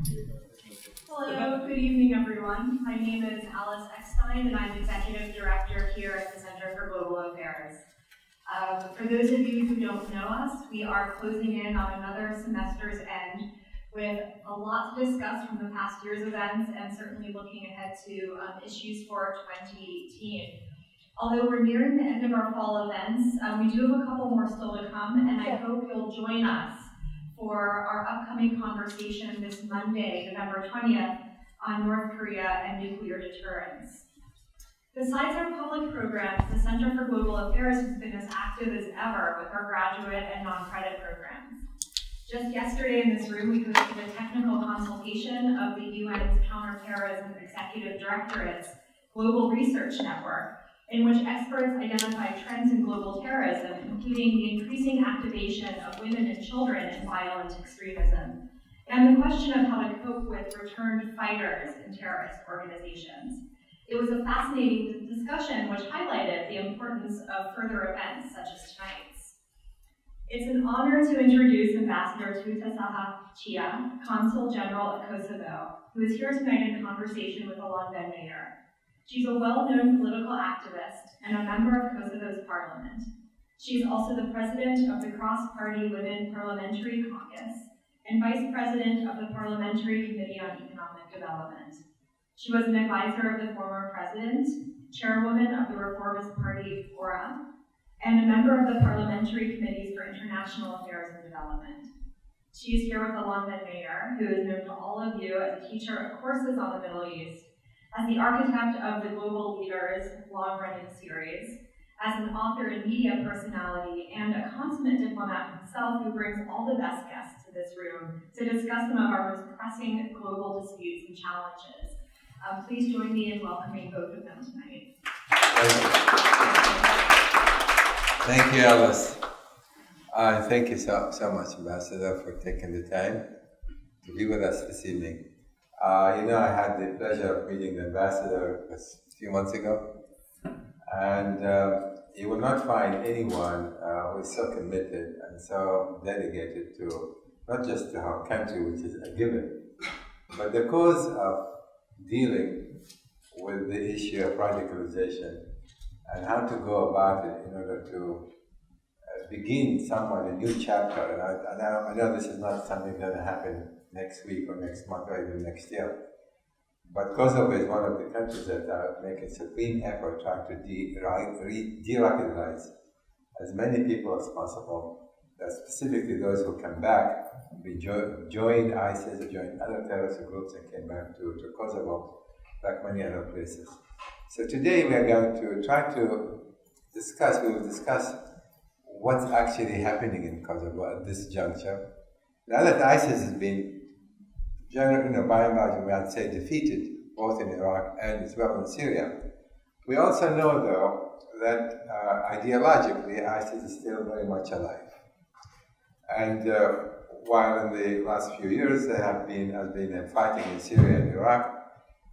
Hello, good evening, everyone. My name is Alice Eckstein, and I'm Executive Director here at the Center for Global Affairs. For those of you who don't know us, we are closing in on another semester's end with a lot to discuss from the past year's events and certainly looking ahead to issues for 2018. Although we're nearing the end of our fall events, we do have a couple more still to come, and I hope you'll join us for our upcoming conversation this Monday, November 20th, on North Korea and nuclear deterrence. Besides our public programs, the Center for Global Affairs has been as active as ever with our graduate and non-credit programs. Just yesterday in this room, we hosted a technical consultation of the UN's Counterterrorism Executive Directorate's Global Research Network, in which experts identified trends in global terrorism, including the increasing activation of women and children in violent extremism, and the question of how to cope with returned fighters in terrorist organizations. It was a fascinating discussion which highlighted the importance of further events such as tonight's. It's an honor to introduce Ambassador Teuta Sahatqija, Consul General of Kosovo, who is here tonight in conversation with Ben-Meir. She's a well-known political activist and a member of Kosovo's parliament. She's also the president of the Cross-Party Women Parliamentary Caucus and vice president of the Parliamentary Committee on Economic Development. She was an advisor of the former president, chairwoman of the Reformist Party, ORA, and a member of the Parliamentary Committees for International Affairs and Development. She is here with Ben-Meir, who is known to all of you as a teacher of courses on the Middle East, as the architect of the Global Leaders long-running series, as an author and media personality, and a consummate diplomat himself who brings all the best guests to this room to discuss some of our most pressing global disputes and challenges. Please join me in welcoming both of them tonight. Thank you, Alice. Thank you so much, Ambassador, for taking the time to be with us this evening. I had the pleasure of meeting the ambassador a few months ago, and you will not find anyone who is so committed and so dedicated to not just to our country, which is a given, but the cause of dealing with the issue of radicalization and how to go about it in order to begin somewhat a new chapter. And I know this is not something going to happen next week or next month or even next year. But Kosovo is one of the countries that are making supreme effort trying to de-radicalize as many people as possible, specifically those who come back, joined ISIS or joined other terrorist groups and came back to Kosovo, like many other places. So today we are going to try to discuss what's actually happening in Kosovo at this juncture. Now that ISIS has been by and large, we would say defeated, both in Iraq and as well in Syria. We also know, though, that ideologically, ISIS is still very much alive. And while in the last few years there has been fighting in Syria and Iraq,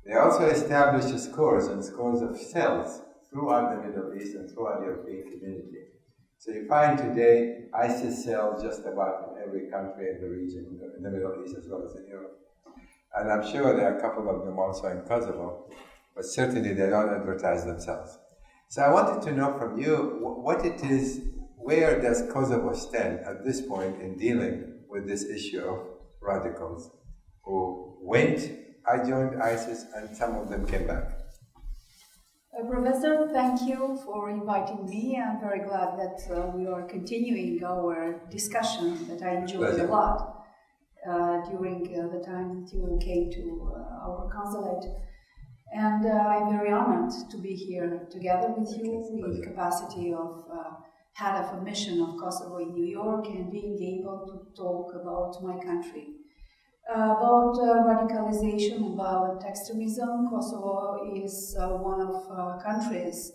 they also established scores and scores of cells throughout the Middle East and throughout the European community. So you find today ISIS cells just about in every country in the region, in the Middle East as well as in Europe. And I'm sure there are a couple of them also in Kosovo, but certainly they don't advertise themselves. So I wanted to know from you what it is, where does Kosovo stand at this point in dealing with this issue of radicals who joined ISIS and some of them came back? Professor, thank you for inviting me. I'm very glad that we are continuing our discussion that I enjoyed a lot during the time that you came to our consulate. And I'm very honored to be here together with you in the capacity of head of a mission of Kosovo in New York and being able to talk about my country. About radicalization and violent extremism, Kosovo is one of countries,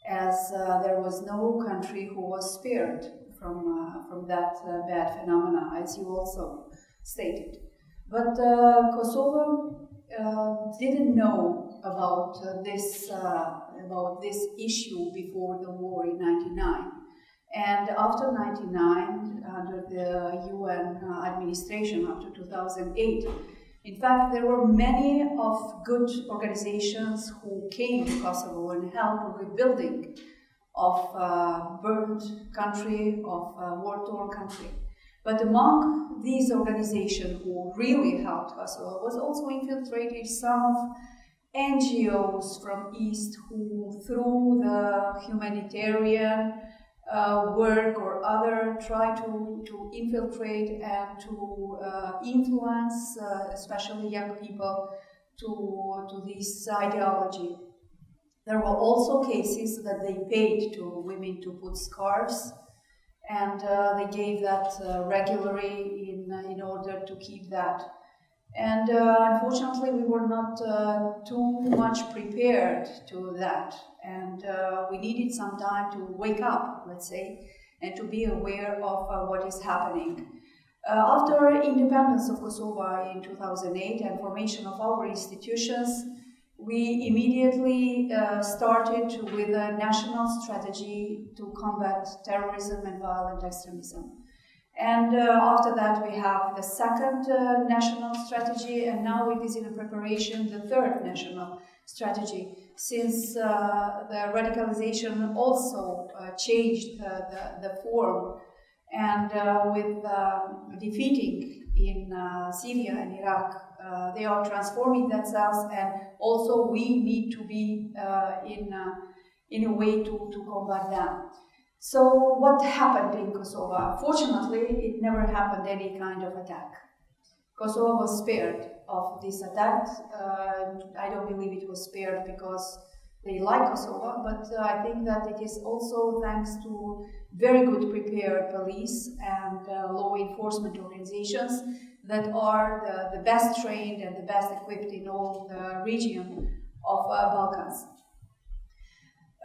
as there was no country who was spared from that bad phenomena, as you also stated. But Kosovo didn't know about this issue before the war in '99. And after '99, under the UN administration, after 2008, In fact, there were many of good organizations who came to Kosovo and helped rebuilding of burned country, of war-torn country. But among these organizations who really helped Kosovo was also infiltrated some of NGOs from East who, through the humanitarian work or other, try to infiltrate and to influence, especially young people, to this ideology. There were also cases that they paid to women to put scarves, and they gave that regularly in order to keep that. And unfortunately, we were not too much prepared to that, and we needed some time to wake up, let's say, and to be aware of what is happening. After independence of Kosovo in 2008 and formation of our institutions, we immediately started with a national strategy to combat terrorism and violent extremism. And after that, we have the second national strategy, and now it is in preparation, the third national strategy, since the radicalization also changed the form, and with defeating in Syria and Iraq, they are transforming themselves, and also we need to be in a way to combat them. So what happened in Kosovo? Fortunately, it never happened any kind of attack. Kosovo was spared of this attack. I don't believe it was spared because they like Kosovo, but I think that it is also thanks to very good prepared police and law enforcement organizations that are the best trained and the best equipped in all the region of Balkans.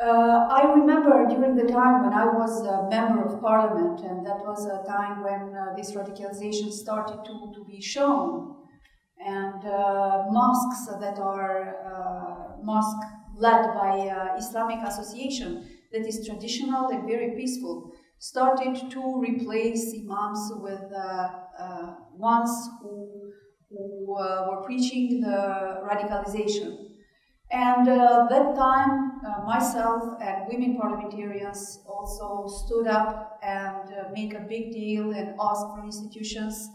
I remember during the time when I was a member of parliament, and that was a time when this radicalization started to be shown, and mosques that are mosques led by Islamic Association, that is traditional and very peaceful, started to replace imams with ones who were preaching the radicalization. And that time, myself and women parliamentarians also stood up and make a big deal and ask for institutions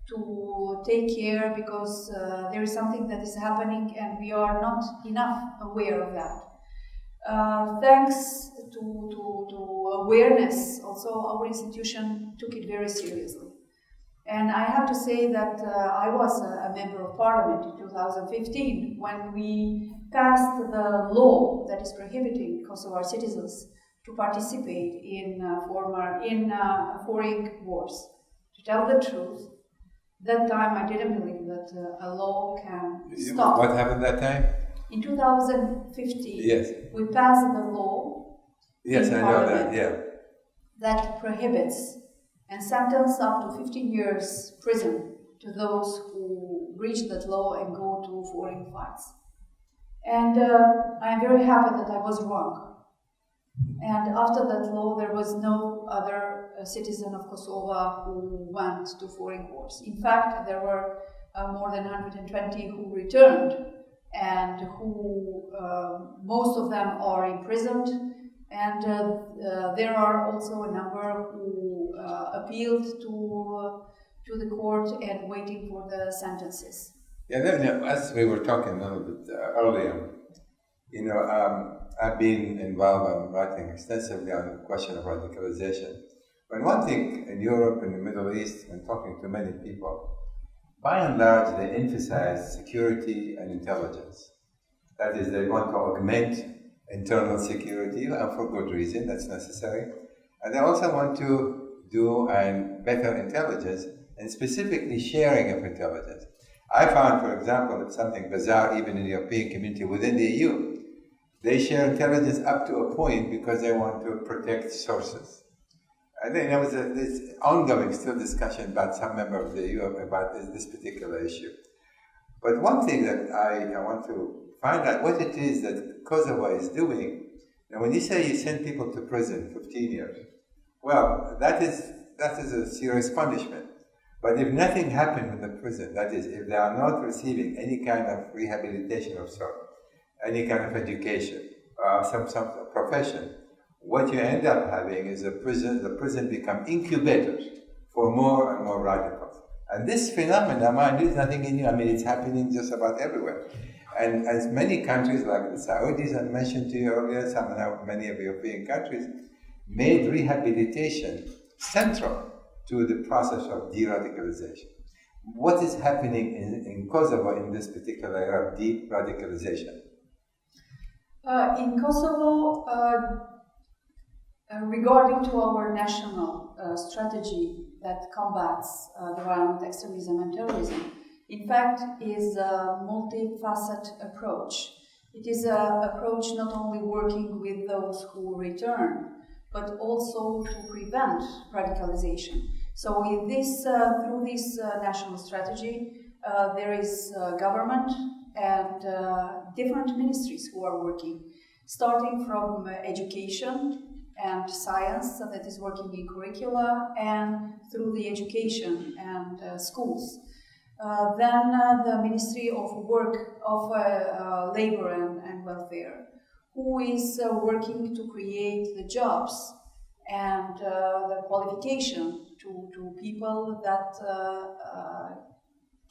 to take care, because there is something that is happening and we are not enough aware of that. Thanks to awareness, also our institution took it very seriously. And I have to say that I was a member of parliament in 2015 when we passed the law that is prohibiting Kosovar citizens to participate in foreign wars. To tell the truth, that time I didn't believe that a law can stop. What happened that time? In 2015, yes, we passed the law. Yes, I know that. Yeah, that prohibits and sentence up to 15 years prison to those who breach that law and go to foreign fights. And I am very happy that I was wrong. And after that law, there was no other citizen of Kosovo who went to foreign wars. In fact, there were more than 120 who returned, and who most of them are imprisoned. And there are also a number who appealed to the court and waiting for the sentences. Yeah, as we were talking a little bit earlier, I've been involved in writing extensively on the question of radicalization. But one thing in Europe and the Middle East, when talking to many people, by and large, they emphasize security and intelligence. That is, they want to augment internal security, and for good reason, that's necessary. And they also want to do better intelligence, and specifically sharing of intelligence. I found, for example, it's something bizarre even in the European community within the EU. They share intelligence up to a point because they want to protect sources. And then there was this ongoing still discussion about some member of the EU about this particular issue. But one thing that I want to find out what it is that Kosovo is doing. Now, when you say you send people to prison 15 years, well, that is a serious punishment. But if nothing happened in the prison, that is, if they are not receiving any kind of rehabilitation of sort, any kind of education, some profession, what you end up having is the prison become incubators for more and more radicals. And this phenomenon, mind you, is nothing new. I mean, it's happening just about everywhere. And as many countries like the Saudis I mentioned to you earlier, many of the European countries, made rehabilitation central to the process of de-radicalization. What is happening in Kosovo in this particular era of de-radicalization? In Kosovo, regarding to our national strategy that combats violent extremism and terrorism, in fact, is a multifaceted approach. It is an approach not only working with those who return, but also to prevent radicalization. So in this, through this national strategy, there is government and different ministries who are working, starting from education and science that is working in curricula and through the education and schools. Then the Ministry of Work, of Labor and Welfare, who is working to create the jobs and the qualification to people that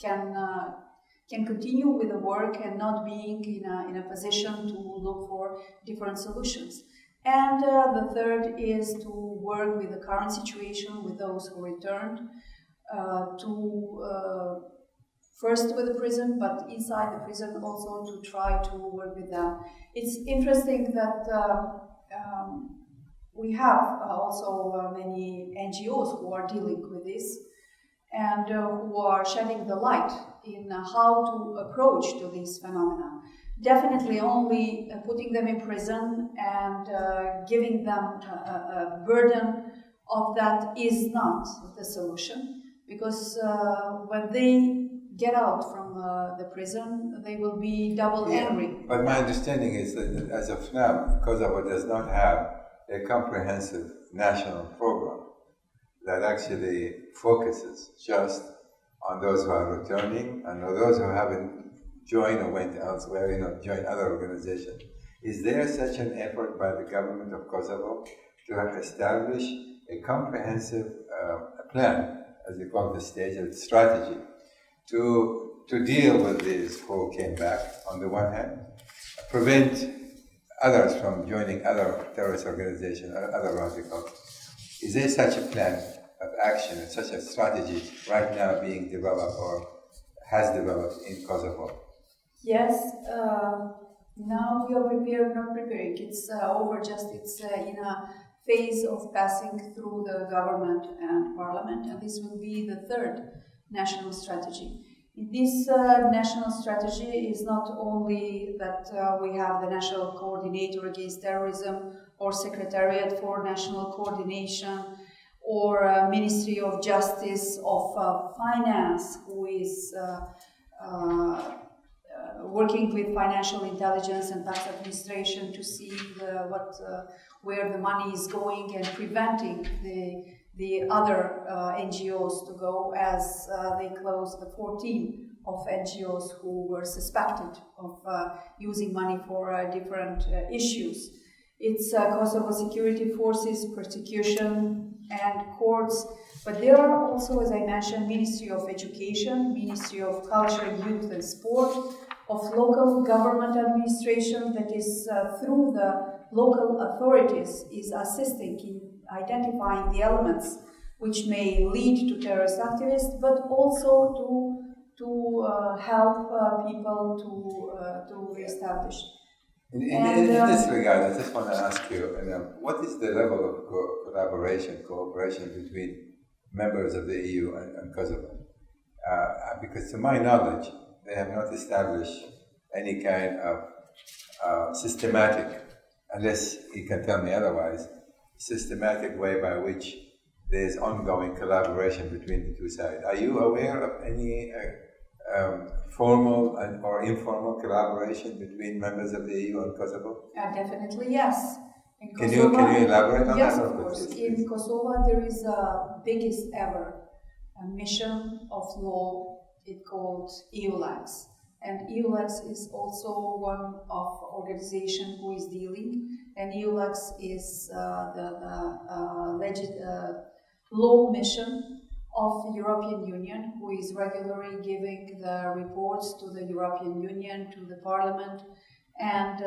can continue with the work and not being in a position to look for different solutions. And the third is to work with the current situation with those who returned, first with the prison, but inside the prison also to try to work with them. It's interesting that we have also many NGOs who are dealing with this and who are shedding the light in how to approach to this phenomena. Definitely only putting them in prison and giving them a burden of that is not the solution, because when they get out from the prison, they will be double angry. But my understanding is that as of now, Kosovo does not have a comprehensive national program that actually focuses just on those who are returning and those who haven't joined or went elsewhere, joined other organizations. Is there such an effort by the government of Kosovo to establish a comprehensive plan, as they call it, the stage, a strategy, to deal with these who came back, on the one hand, prevent others from joining other terrorist organizations, other radicals? Is there such a plan of action and such a strategy right now being developed or has developed in Kosovo? Yes, now we are prepared, not preparing. It's over, it's in a phase of passing through the government and parliament, and this will be the third national strategy. This national strategy is not only that we have the National Coordinator Against Terrorism or Secretariat for National Coordination or Ministry of Justice, of Finance, who is working with financial intelligence and tax administration to see where the money is going and preventing the other NGOs to go, as they closed the 14 of NGOs who were suspected of using money for different issues. It's Kosovo security forces, prosecution and courts, but there are also, as I mentioned, Ministry of Education, Ministry of Culture, Youth and Sport, of local government administration that is through the local authorities is assisting in identifying the elements which may lead to terrorist activists, but also to help people to reestablish. In this regard, I just want to ask you, what is the level of cooperation between members of the EU and Kosovo? Because to my knowledge, they have not established any kind of systematic, unless you can tell me otherwise, systematic way by which there is ongoing collaboration between the two sides. Are you aware of any formal or informal collaboration between members of the EU and Kosovo? Definitely, yes. Can you elaborate on that? Yes, of course. In Kosovo, there is a biggest ever mission of law. It's called EULAX. And EULAX is also one of organization who is dealing, and EULAX is law mission of the European Union, who is regularly giving the reports to the European Union, to the Parliament, and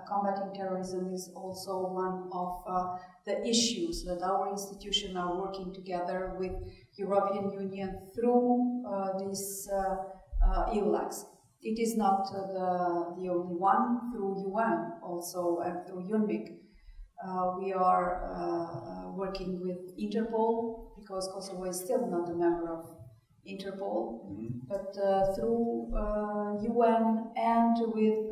combating terrorism is also one of the issues that our institution are working together with European Union through this EULAX. It is not the only one, through UN also and through UNMIC. We are working with Interpol, because Kosovo is still not a member of Interpol, but through UN and with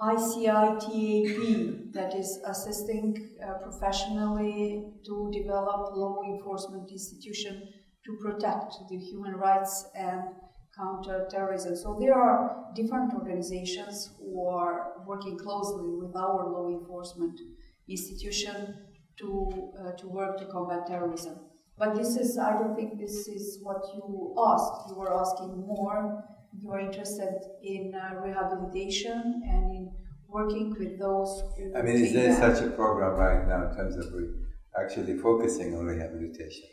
ICITAP, that is assisting professionally to develop law enforcement institution to protect the human rights and counter terrorism. So there are different organizations who are working closely with our law enforcement institution to work to combat terrorism. But this is, I don't think this is what you asked. You were asking more. You are interested in rehabilitation and in working with those who... I mean, is there such a program right now in terms of actually focusing on rehabilitation?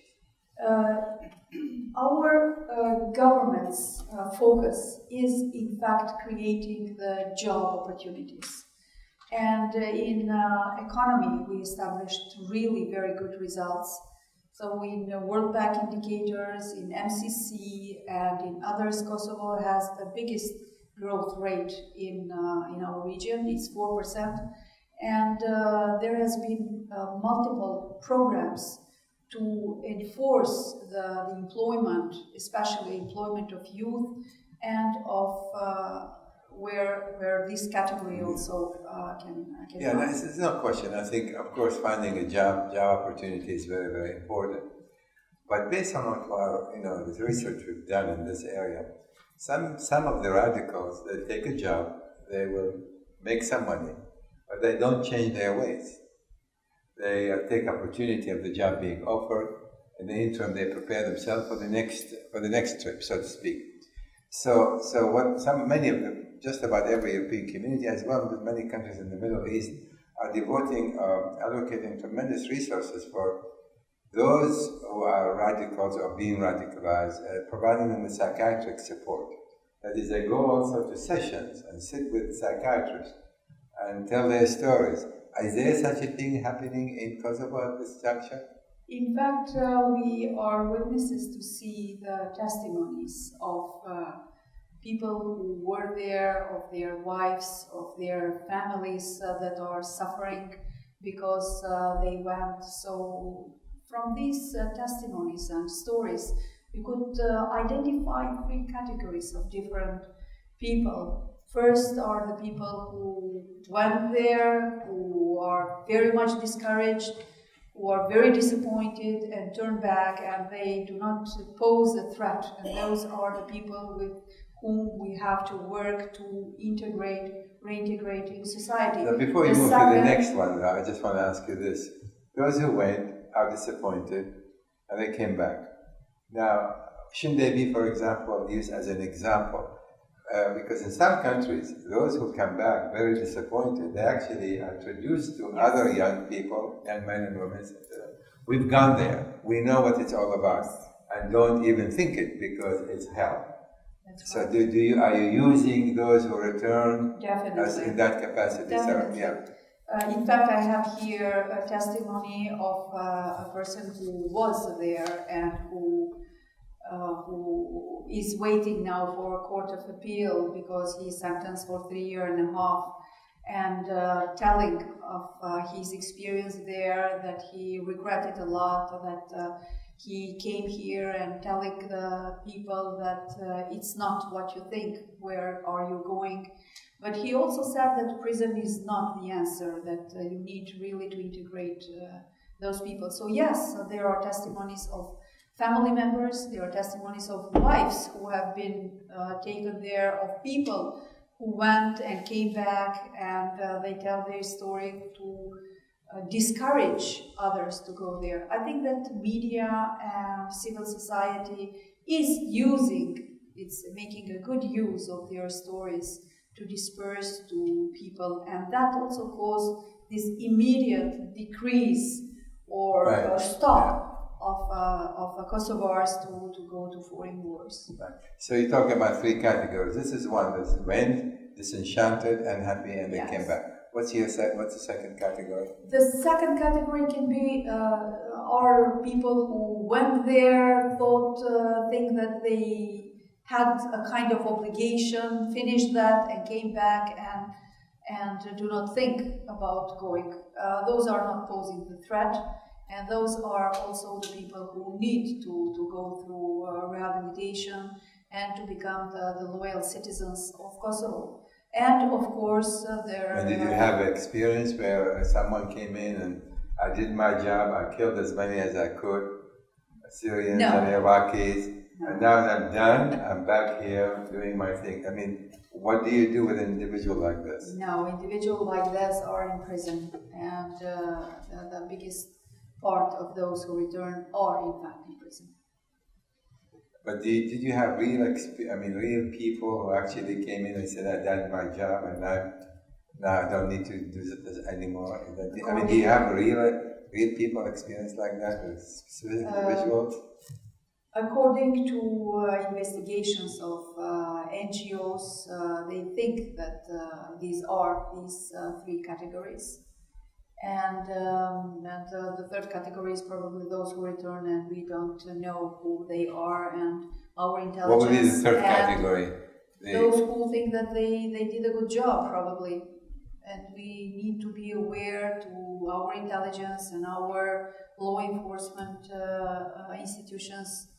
Our government's focus is in fact creating the job opportunities. And in economy, we established really very good results. So in World Bank indicators, in MCC, and in others, Kosovo has the biggest growth rate in our region. It's 4%. And there has been multiple programs to enforce the employment, especially employment of youth, and of where this category also can Yeah, there's no question. I think, of course, finding a job opportunity is very, very important. But based on what the research we've done in this area, some of the radicals, they take a job, they will make some money, but they don't change their ways. They take opportunity of the job being offered. In the interim, they prepare themselves for the next trip, so to speak. So many of them, just about every European community, as well as many countries in the Middle East, are allocating tremendous resources for those who are radicals or being radicalized, providing them with psychiatric support. That is, they go also to sessions and sit with psychiatrists and tell their stories. Is there such a thing happening in Kosovo at this juncture? In fact, we are witnesses to see the testimonies of people who were there, of their wives, of their families that are suffering because they went. So from these testimonies and stories, we could identify 3 categories of different people. First are the people who went there, who are very much discouraged, who are very disappointed and turn back, and they do not pose a threat. And those are the people with whom we have to work to reintegrate in society. So before you move to the next one, I just want to ask you this. Those who went are disappointed and they came back. Now, shouldn't they be, for example, used as an example? Because in some countries, those who come back very disappointed, they actually are introduced to other young people, young men and women. We've gone there. We know what it's all about. And don't even think it because it's hell. So are you using those who return as in that capacity? Definitely. So, yeah. In fact, I have here a testimony of a person who was there and who is waiting now for a court of appeal because he's sentenced for 3.5 years, and telling of his experience there, that he regretted a lot, that he came here, and telling the people that it's not what you think, where are you going. But he also said that prison is not the answer, that you need really to integrate those people. So yes, there are testimonies of family members, there are testimonies of wives who have been taken there, of people who went and came back, and they tell their story to discourage others to go there. I think that media and civil society is making a good use of their stories to disperse to people, and that also caused this immediate decrease or stop of Kosovars to go to foreign wars. Right. So you're talking about three categories. This is one that's went, disenchanted, and happy, and they came back. What's the second category? The second category can be are people who went there, think that they had a kind of obligation, finished that, and came back and do not think about going. Those are not posing the threat, and those are also the people who need to go through rehabilitation and to become the loyal citizens of Kosovo. And of course, And did you have experience where someone came in and I did my job, I killed as many as I could, Syrians and Iraqis, and now that I'm done, I'm back here doing my thing? I mean, what do you do with an individual like this? No, individuals like this are in prison, and the biggest part of those who return are in fact in prison. But did you have real people who actually came in and said, I did my job and now I don't need to do this anymore? I mean, do you have real people experience like that with specific individuals? According to investigations of NGOs, they think that these three categories. And the third category is probably those who return and we don't know who they are, and our intelligence. What would be the third category? Those who think that they did a good job, probably. And we need to be aware to our intelligence and our law enforcement institutions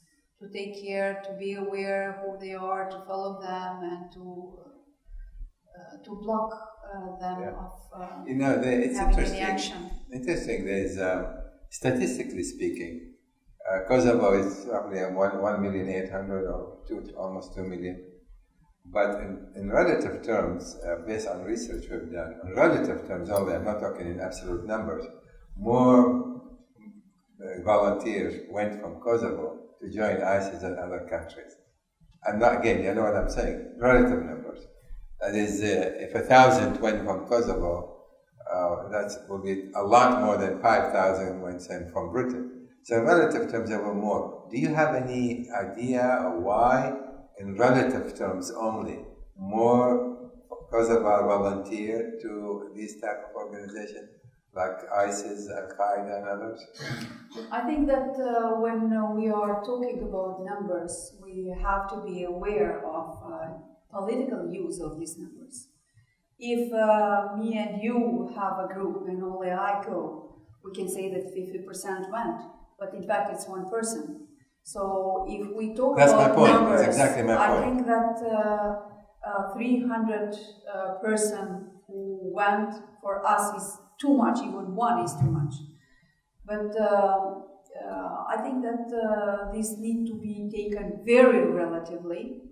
to take care, to be aware who they are, to follow them, and to block them of it's having any action. Interesting. There's statistically speaking, Kosovo is roughly 1,800,000 or almost 2 million. But in relative terms, based on research we've done, in relative terms only, I'm not talking in absolute numbers, more volunteers went from Kosovo to join ISIS than other countries. I'm not, again, you know what I'm saying, relative numbers. That is, if 1,000 went from Kosovo, that will be a lot more than 5,000 went sent from Britain. So in relative terms, there were more. Do you have any idea of why, in relative terms only, more Kosovo volunteer to these type of organizations, like ISIS, Al-Qaeda, and others? I think that when we are talking about numbers, we have to be aware of political use of these numbers. If me and you have a group and only I go, we can say that 50% went, but in fact it's one person. So if we talk about numbers, that's exactly my point. I think that 300 person who went for us is too much, even one is too much. But I think that this needs to be taken very relatively.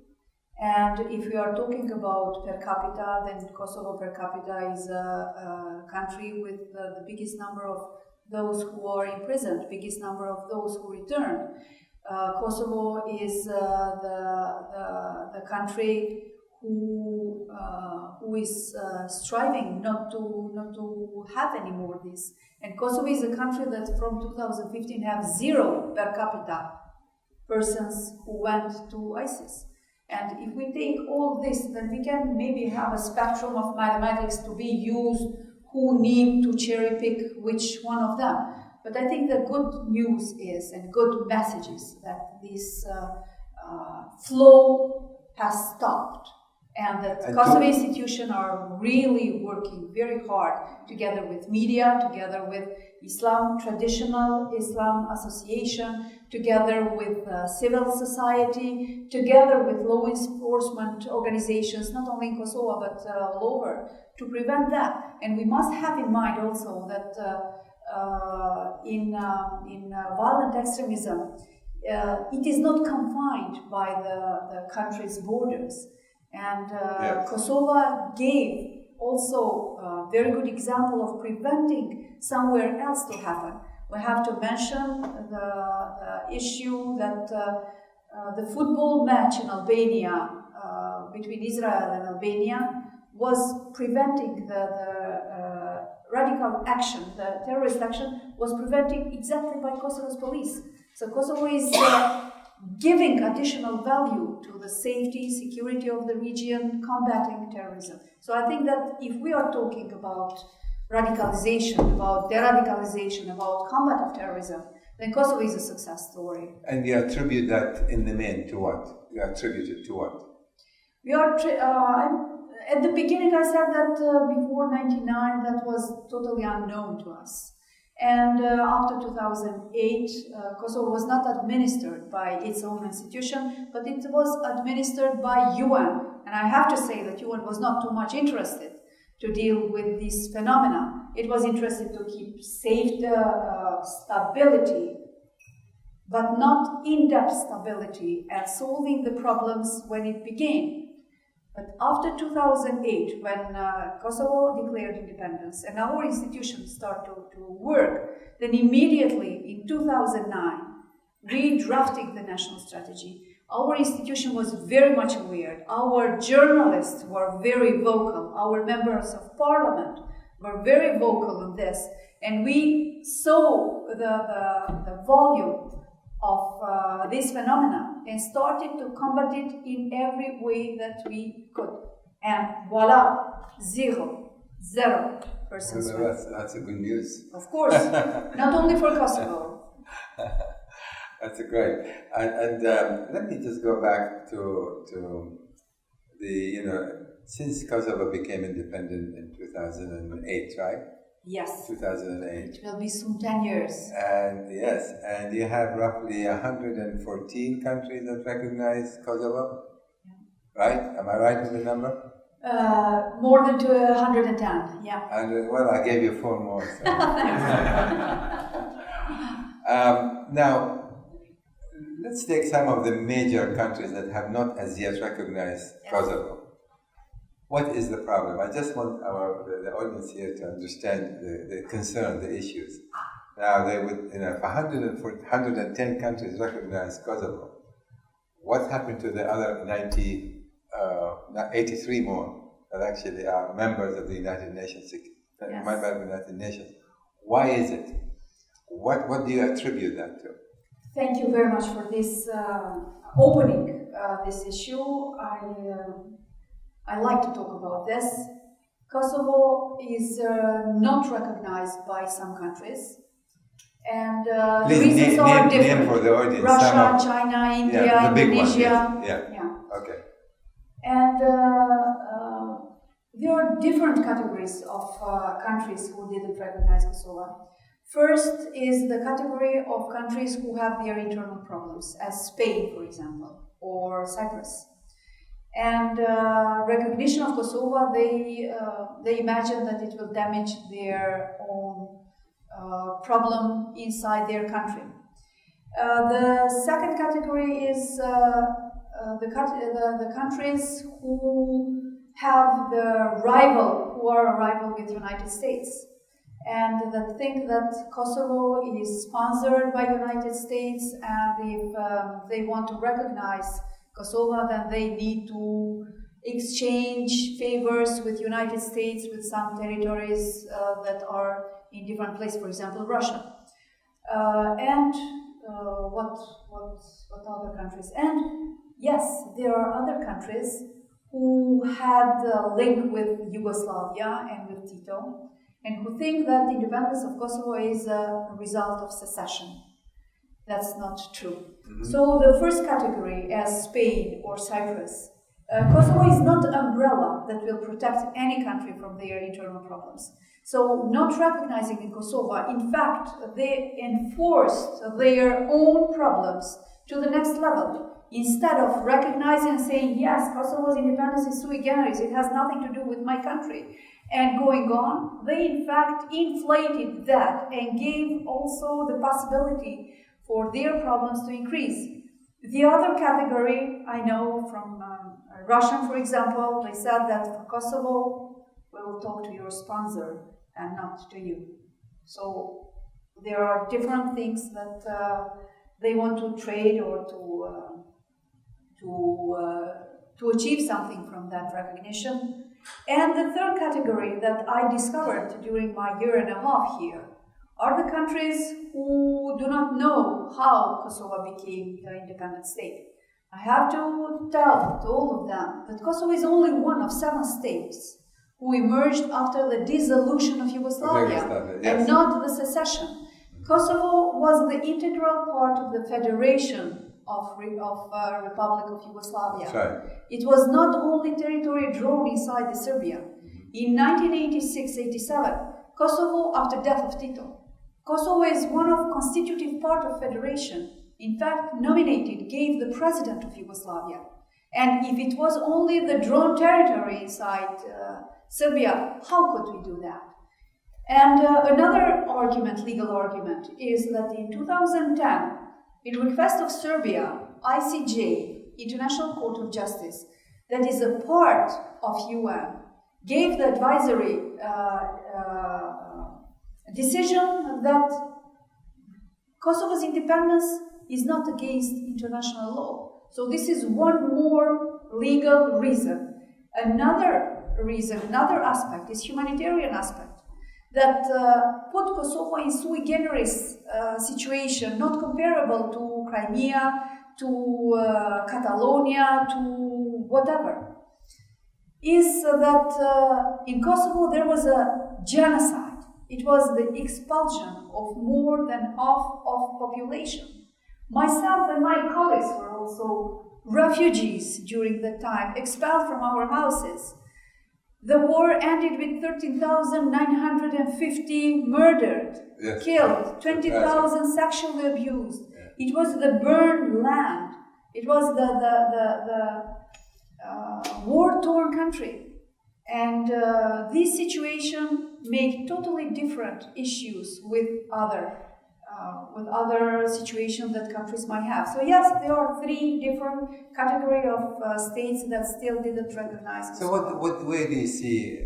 And if we are talking about per capita, then Kosovo per capita is a country with the biggest number of those who are imprisoned, biggest number of those who return. Kosovo is the country who is striving not to have any more this. And Kosovo is a country that from 2015 have 0 per capita persons who went to ISIS. And if we take all this, then we can maybe have a spectrum of mathematics to be used, who need to cherry pick which one of them. But I think the good news is, and good message is, that this flow has stopped, and that Kosovo institutions are really working very hard together with media, together with traditional Islam Association, together with civil society, together with law enforcement organizations, not only in Kosovo but all over, to prevent that. And we must have in mind also that in violent extremism, it is not confined by the country's borders. And Kosovo gave also a very good example of preventing somewhere else to happen. We have to mention the issue that the football match in Albania between Israel and Albania was preventing the radical action, the terrorist action was prevented exactly by Kosovo's police. So Kosovo is giving additional value to the safety, security of the region, combating terrorism. So I think that if we are talking about radicalization, about de-radicalization, about combat of terrorism, then Kosovo is a success story. And you attribute that in the main to what? You attribute it to what? We are at the beginning I said that before 1999 that was totally unknown to us. And after 2008, Kosovo was not administered by its own institution, but it was administered by UN. And I have to say that UN was not too much interested to deal with this phenomena. It was interested to keep safe stability, but not in-depth stability and solving the problems when it began. But after 2008, when Kosovo declared independence and our institutions started to work, then immediately in 2009, we drafted the national strategy. Our institution was very much aware. Our journalists were very vocal. Our members of parliament were very vocal on this. And we saw the volume of this phenomena and started to combat it in every way that we could. And voila, zero persons. Well, that's a good news. Of course, not only for Kosovo. That's great. And let me just go back to the, since Kosovo became independent in 2008, right? Yes. 2008. It will be soon 10 years. And yes, and you have roughly 114 countries that recognize Kosovo, right? Am I right with the number? More than 110, yeah. And well, I gave you 4 more. So. Now, let's take some of the major countries that have not as yet recognized Kosovo. What is the problem? I just want the audience here to understand the concern, the issues. Now, they would, if 110 countries recognize Kosovo, what happened to the other 83 more that actually are members of the United Nations, members of the United Nations? Why is it? What do you attribute that to? Thank you very much for this opening this issue. I like to talk about this. Kosovo is not recognized by some countries, and the reasons are different. Name for the audience. Russia, China, India, Indonesia. Okay. And there are different categories of countries who didn't recognize Kosovo. First is the category of countries who have their internal problems, as Spain, for example, or Cyprus. And recognition of Kosovo, they imagine that it will damage their own problem inside their country. The second category is the countries who have who are a rival with the United States, and that think that Kosovo is sponsored by the United States, and if they want to recognize Kosovo, then they need to exchange favors with United States, with some territories that are in different places, for example, Russia. What other countries? And yes, there are other countries who had a link with Yugoslavia and with Tito, and who think that the independence of Kosovo is a result of secession. That's not true. Mm-hmm. So the first category, as Spain or Cyprus, Kosovo is not an umbrella that will protect any country from their internal problems. So not recognizing in Kosovo, in fact, they enforced their own problems to the next level. Instead of recognizing and saying, yes, Kosovo's independence is sui generis, it has nothing to do with my country, and going on, they in fact inflated that and gave also the possibility for their problems to increase. The other category, I know from Russian, for example, they said that for Kosovo, we will talk to your sponsor and not to you. So there are different things that they want to trade or to achieve something from that recognition. And the third category that I discovered during my year and a half here are the countries who do not know how Kosovo became an independent state. I have to tell to all of them that Kosovo is only one of 7 states who emerged after the dissolution of Yugoslavia, yes. and not the secession. Kosovo was the integral part of the federation of Republic of Yugoslavia. Right. It was not only territory drawn inside the Serbia. In 1986-87, Kosovo, after death of Tito, Kosovo is one of constitutive part of federation. In fact, nominated, gave the president of Yugoslavia. And if it was only the drawn territory inside Serbia, how could we do that? And another argument, legal argument, is that in 2010, in request of Serbia, ICJ, International Court of Justice, that is a part of UN, gave the advisory decision that Kosovo's independence is not against international law. So this is one more legal reason. Another reason, another aspect is humanitarian aspect that put Kosovo in sui generis situation, not comparable to Crimea, to Catalonia, to whatever, is that in Kosovo there was a genocide. It was the expulsion of more than half of population. Myself and my colleagues were also refugees during that time, expelled from our houses. The war ended with 13,950 murdered, yes, killed, 20,000 sexually abused. Yeah. It was the burned land. It was the war-torn country. And this situation made totally different issues with other situations that countries might have. So yes, there are 3 different categories of states that still didn't recognize. So what way do you see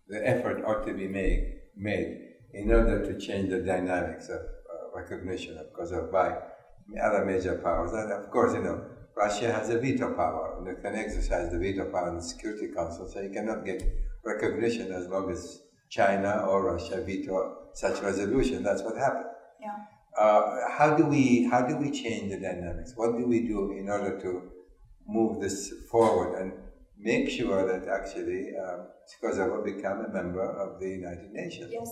the effort ought to be made in order to change the dynamics of recognition of Kosovo by other major powers? And of course, Russia has a veto power, and it can exercise the veto power in the Security Council, so you cannot get recognition as long as China or Russia veto such resolution. That's what happened. Yeah. How do we change the dynamics? What do we do in order to move this forward and make sure that actually Kosovo become a member of the United Nations? Yes.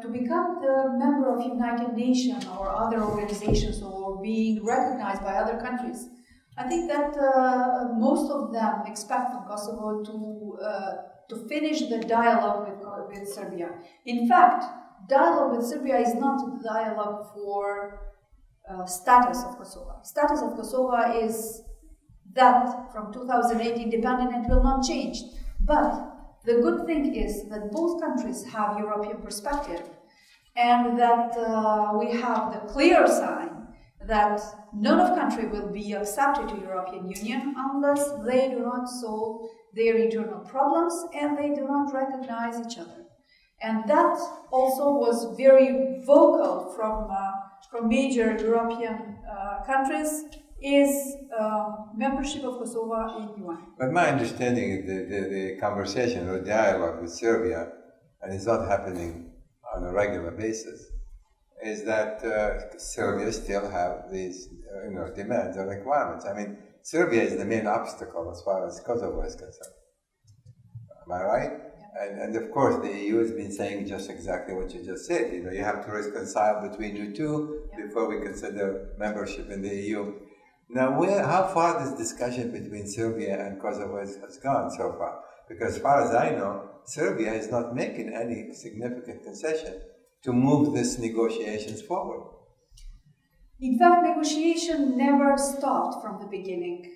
To become the member of United Nations or other organizations or being recognized by other countries, I think that most of them expect from Kosovo to finish the dialogue with Serbia. In fact, dialogue with Serbia is not a dialogue for status of Kosovo. Status of Kosovo is that from 2008 independent and will not change. But the good thing is that both countries have European perspective, and that we have the clear sign that none of country will be accepted to European Union unless they do not solve their internal problems and they do not recognize each other. And that also was very vocal from major European countries, is membership of Kosovo in UN. But my understanding is the conversation or dialogue with Serbia, and it's not happening on a regular basis, is that Serbia still have these demands and requirements. I mean, Serbia is the main obstacle as far as Kosovo is concerned. Am I right? Yeah. And of course, the EU has been saying just exactly what you just said. You have to reconcile between you two before we consider membership in the EU. Now, how far this discussion between Serbia and Kosovo has gone so far? Because as far as I know, Serbia is not making any significant concession to move these negotiations forward. In fact, negotiation never stopped from the beginning.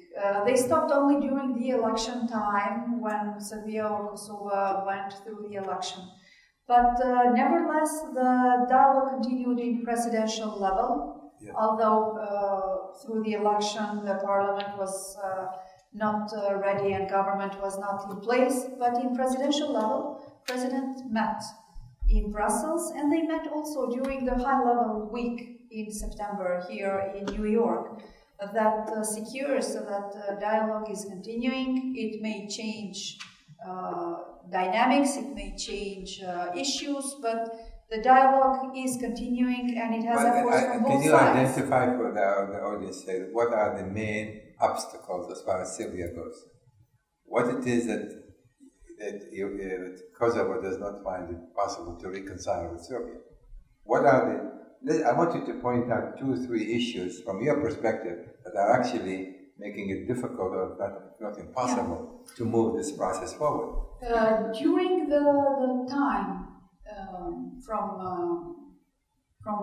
They stopped only during the election time when Serbia or Kosovo went through the election. But nevertheless, the dialogue continued in presidential level. Yeah. Although through the election the parliament was not ready and government was not in place. But in presidential level, President met in Brussels, and they met also during the high-level week in September here in New York. That secures that dialogue is continuing. It may change dynamics, it may change issues, but the dialogue is continuing, and it has efforts from both sides. Can you identify for the audience here, what are the main obstacles as far as Serbia goes? What it is that Kosovo does not find it possible to reconcile with Serbia? What are I want you to point out 2 or 3 issues from your perspective that are actually making it difficult or not impossible to move this process forward. During the time from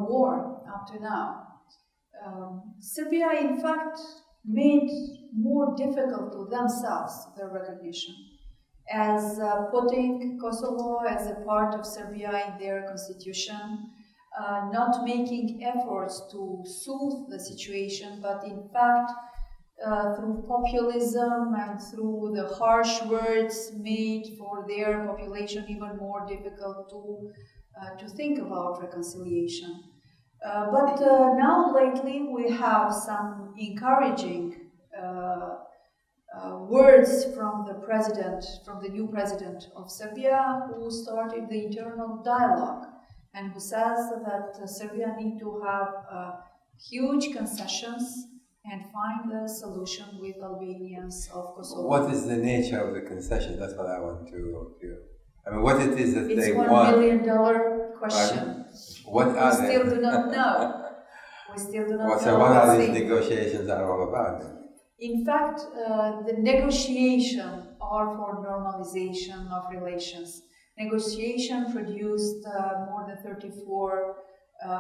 war up to now, Serbia in fact made more difficult to themselves their recognition, as putting Kosovo as a part of Serbia in their constitution, not making efforts to soothe the situation, but in fact through populism and through the harsh words made for their population even more difficult to think about reconciliation. But now lately we have some encouraging words from the new president of Serbia, who started the internal dialogue and who says that Serbia need to have huge concessions and find a solution with Albanians of Kosovo. What is the nature of the concession? That's what I want to hear. I mean, what it is that they want. It's $1 million question. What are they? Still do not know. We still do not know. So what are these negotiations are all about? In fact, the negotiations are for normalization of relations. Negotiation produced more than 34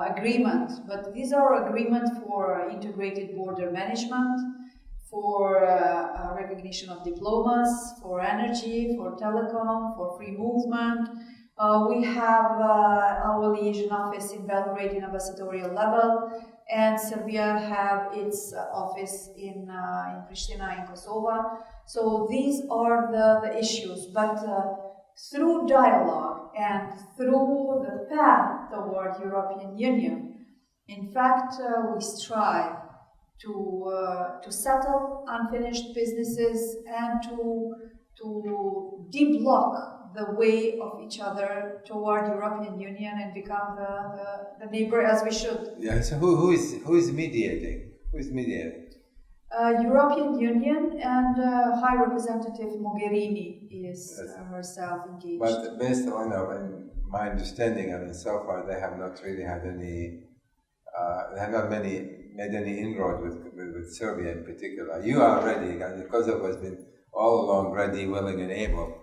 agreements, but these are agreements for integrated border management, for recognition of diplomas, for energy, for telecom, for free movement. We have our liaison office in Belgrade in ambassadorial level, and Serbia have its office in Pristina in Kosovo. So these are the issues, but through dialogue and through the path toward European Union, in fact, we strive to settle unfinished businesses and to deblock the way of each other toward European Union and become the neighbor as we should. Yeah. So who is mediating? Who is mediating? European Union and High Representative Mogherini is herself engaged. But based on my understanding, I mean, so far they have not really had any. They have not made any inroad with Serbia in particular. You are ready, and Kosovo has been all along ready, willing, and able.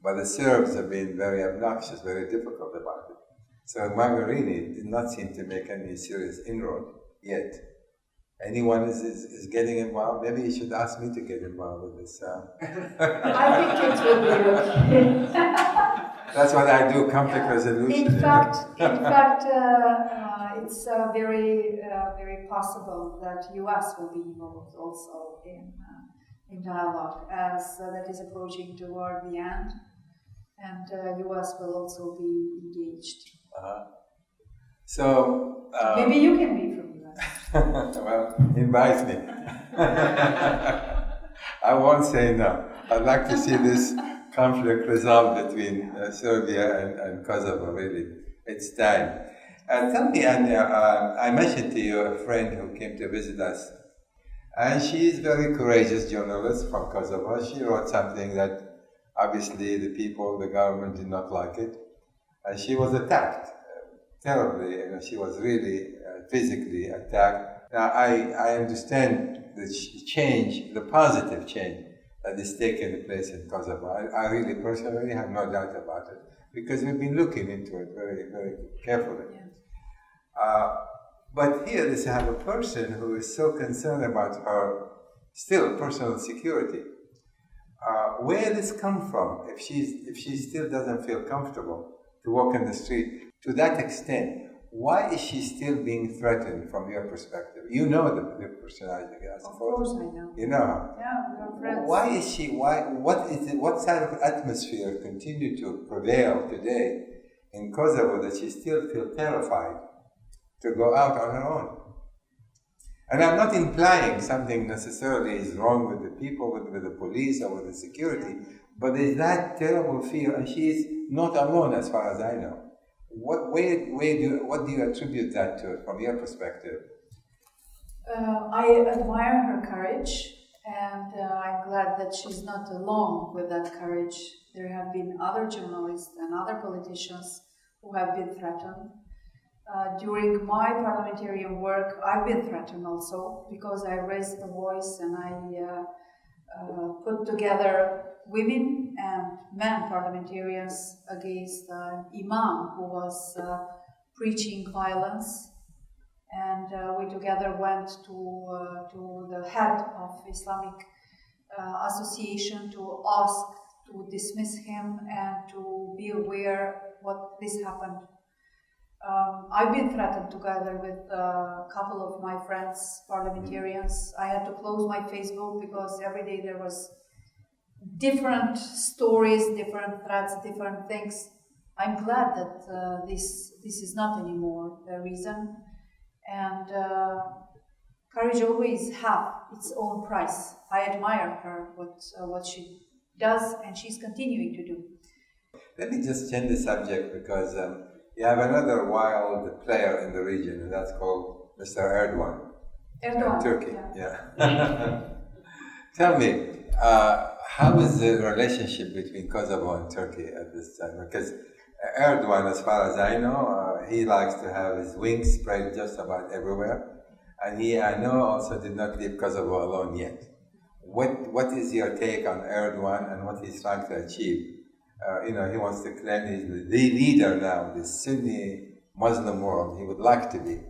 But the Serbs have been very obnoxious, very difficult about it. So Mogherini did not seem to make any serious inroad yet. Anyone is getting involved? Maybe you should ask me to get involved with this. I think it will be okay. That's what I do, conflict resolution. In fact, it's very possible that U.S. will be involved also in dialogue, as that is approaching toward the end, and U.S. will also be engaged. So maybe you can be from U.S. Well, invite me. I won't say no. I'd like to see this conflict resolved between Serbia and Kosovo, really. It's time. Tell me, Anya, I mentioned to you a friend who came to visit us, and she is a very courageous journalist from Kosovo. She wrote something that obviously the government did not like it, and she was attacked terribly. She was really physically attacked. Now, I understand the change, the positive change that is taking place in Kosovo. I really personally have no doubt about it, because we've been looking into it very, very carefully. Yeah. But here you have a person who is so concerned about her still personal security. Where does this come from? If she still doesn't feel comfortable to walk in the street to that extent, why is she still being threatened from your perspective? You know the personality, I suppose. Of course I know. You know her. Yeah, we are friends. Why is she? What is it? What kind of atmosphere continue to prevail today in Kosovo that she still feels terrified to go out on her own? And I'm not implying something necessarily is wrong with the people, with the police or with the security, but there's that terrible fear, and she is not alone as far as I know. What do you attribute that to from your perspective? I admire her courage, and I'm glad that she's not alone with that courage. There have been other journalists and other politicians who have been threatened. During my parliamentarian work, I've been threatened also because I raised the voice and I put together women and men parliamentarians against an imam who was preaching violence. And we together went to the head of Islamic Association to ask to dismiss him and to be aware what this happened. I've been threatened together with a couple of my friends, parliamentarians. I had to close my Facebook because every day there was different stories, different threats, different things. I'm glad that this is not anymore the reason. And courage always have its own price. I admire her, what she does, and she's continuing to do. Let me just change the subject because you have another wild player in the region, and that's called Mr. Erdogan. Erdogan, Turkey, yeah. Tell me, how is the relationship between Kosovo and Turkey at this time? Because Erdogan, as far as I know, he likes to have his wings spread just about everywhere, and he, I know, also did not leave Kosovo alone yet. What is your take on Erdogan and what he's trying to achieve? He wants to claim he's the leader now, the Sunni Muslim world. He would like to be.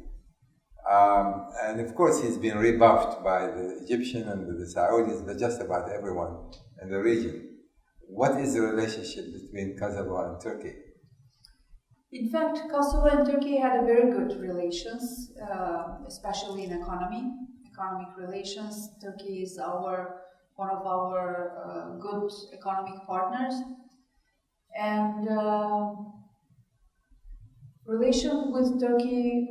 And of course, he's been rebuffed by the Egyptian and the Saudis, but just about everyone in the region. What is the relationship between Kosovo and Turkey? In fact, Kosovo and Turkey had a very good relations, especially in economic relations. Turkey is one of our good economic partners. And relation with Turkey,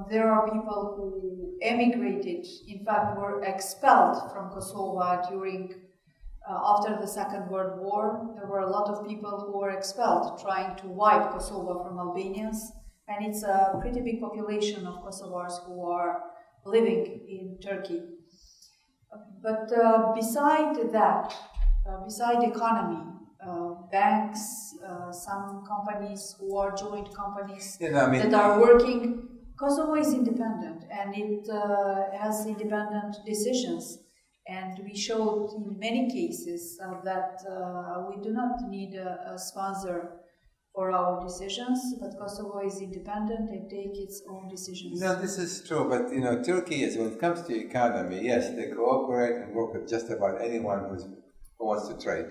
there are people who emigrated, in fact were expelled from Kosovo during, after the Second World War. There were a lot of people who were expelled, trying to wipe Kosovo from Albanians. And it's a pretty big population of Kosovars who are living in Turkey. But beside that, beside economy, banks, some companies who are joint companies that are working. Kosovo is independent and it has independent decisions. And we showed in many cases that we do not need a sponsor for our decisions, but Kosovo is independent and take its own decisions. No, this is true, but Turkey is, when it comes to economy, yes, they cooperate and work with just about anyone who wants to trade.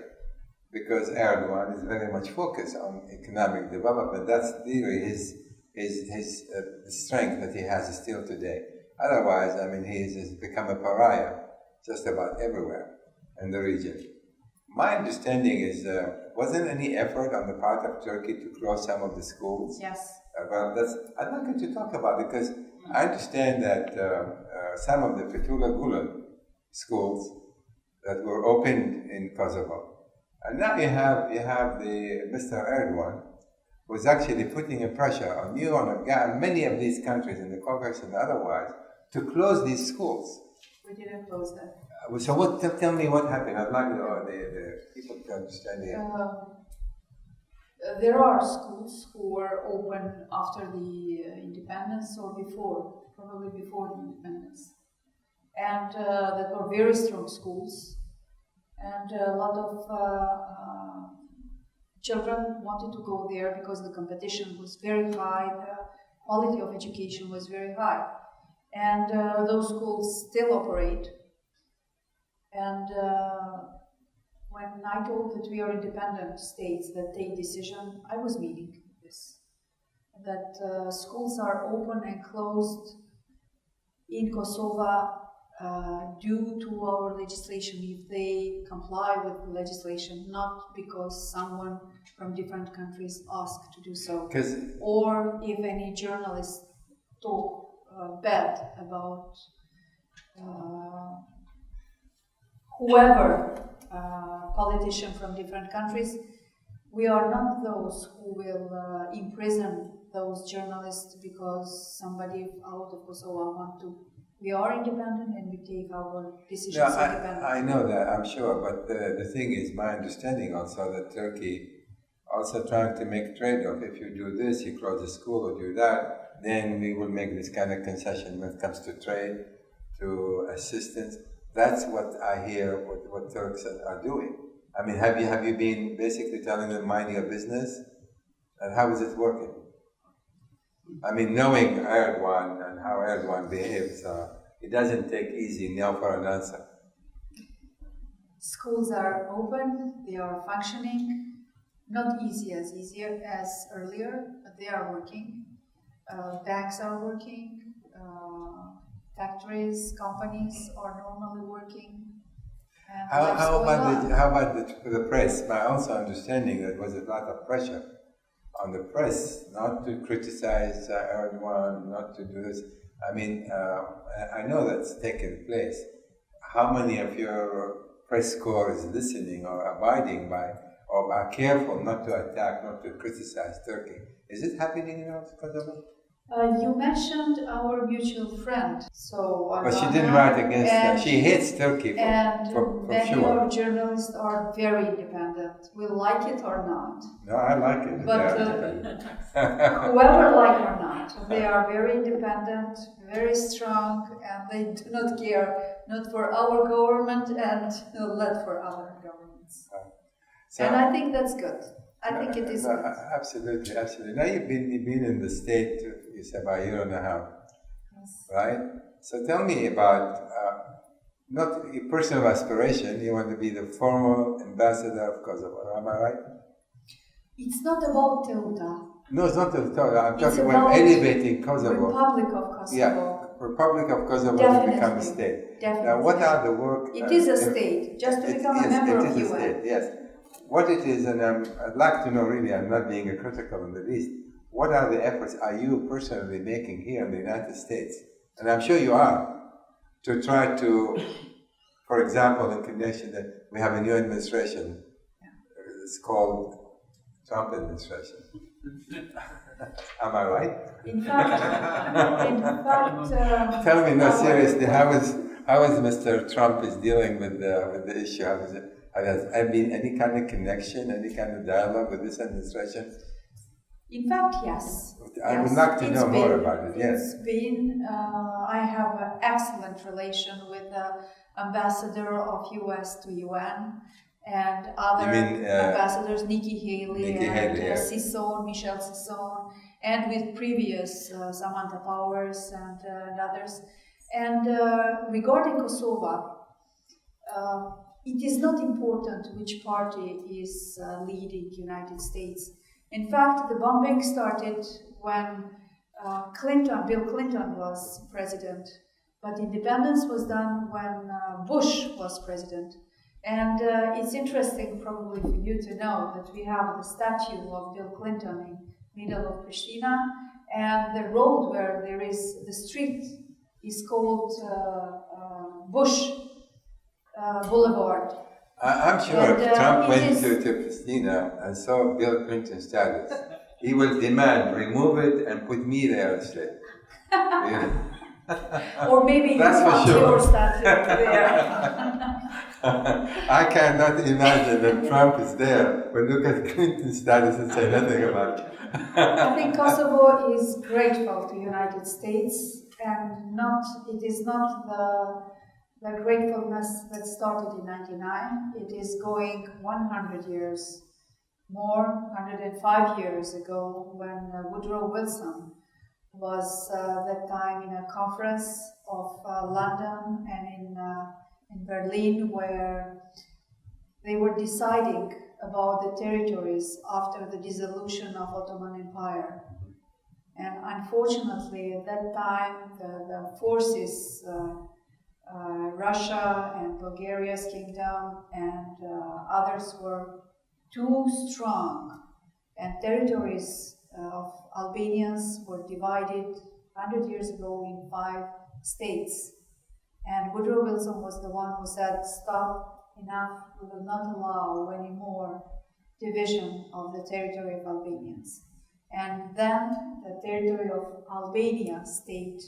Because Erdogan is very much focused on economic development. That's really his strength that he has still today. Otherwise, he has become a pariah just about everywhere in the region. My understanding is, wasn't any effort on the part of Turkey to close some of the schools? Yes. Well, I'd like you to talk about it because I understand that some of the Fethullah Gulen schools that were opened in Kosovo. And now you have the Mr. Erdogan, who's actually putting a pressure on you, on many of these countries in the Caucasus and otherwise, to close these schools. We didn't close them. So tell me what happened. I'd like the people to understand it. There are schools who were open after the independence or before, probably before the independence. And that were very strong schools. And a lot of children wanted to go there because the competition was very high, the quality of education was very high. And those schools still operate. And when I told that we are independent states that take decision, I was meaning this. that schools are open and closed in Kosovo due to our legislation, if they comply with the legislation, not because someone from different countries asked to do so, or if any journalists talk bad about whoever politician from different countries. We are not those who will imprison those journalists because somebody out of Kosovo want to. We are independent and we take our decisions independently. I know that, I'm sure, but the thing is, my understanding also that Turkey also trying to make trade-off. If you do this, you close the school or do that, then we will make this kind of concession when it comes to trade, to assistance. That's what I hear what Turks are doing. I mean, have you been basically telling them mind your business? And how is it working? I mean, knowing Erdogan and how Erdogan behaves, it doesn't take easy now for an answer. Schools are open, they are functioning, not easier as earlier, but they are working. Banks are working, factories, companies are normally working. How about the press? My also understanding that was a lot of pressure on the press not to criticize Erdogan, not to do this. I mean, I know that's taken place. How many of your press corps is listening or abiding by or are careful not to attack, not to criticize Turkey? Is it happening in Kosovo? You mentioned our mutual friend, but she didn't write against that. She hates Turkey for many sure. of journalists are very independent. We like it or not. No, I like it. But whoever like or not, they are very independent, very strong, and they do not care, not for our government and not for other governments. And I think that's good. I think it is good. Absolutely, absolutely. Now you've been in the state, you said, about a year and a half, yes. Right? So tell me about, not your personal aspiration, you want to be the formal ambassador of Kosovo, am I right? It's not about Teuta. No, it's not Teuta. I'm talking about elevating Kosovo. Republic of Kosovo. Yeah, Republic of Kosovo Definitely. to become a state. Definitely. Now, what are the work? It is a state, just to become a member of UN. It is a state, yes. What it is, and I'd like to know really, I'm not being a critical in the least, what are the efforts are you personally making here in the United States? And I'm sure you are, to try to, for example, in connection that we have a new administration, it's called Trump administration. Am I right? In fact, tell me, no, seriously, how is Mr. Trump is dealing with the issue? How is it? Has there been any kind of connection, any kind of dialogue with this administration? In fact, yes. I would like to know more about it, yes. It's been, I have an excellent relation with the ambassador of US to UN and other ambassadors, Nikki Haley and Sisson, Michelle Sisson, and with previous Samantha Powers and others. And regarding Kosovo, it is not important which party is leading the United States. In fact, the bombing started when Bill Clinton was president, but independence was done when Bush was president. And it's interesting probably for you to know that we have the statue of Bill Clinton in the middle of Pristina, and the road where there is the street is called Bush Boulevard. I'm sure if Trump went to Pristina and saw Bill Clinton's status, he will demand remove it and put me there instead. Or maybe that's you want sure. your statue there. I cannot imagine that Trump is there but look at Clinton's status and say nothing about it. I think Kosovo is grateful to the United States, and it is not the gratefulness that started in 1999. It is going 100 years more, 105 years ago, when Woodrow Wilson was that time in a conference of London and in Berlin, where they were deciding about the territories after the dissolution of Ottoman Empire. And unfortunately, at that time, the forces, Russia and Bulgaria's kingdom and others were too strong, and territories of Albanians were divided 100 years ago in 5 states. And Woodrow Wilson was the one who said, stop, enough, we will not allow any more division of the territory of Albanians. And then the territory of Albania state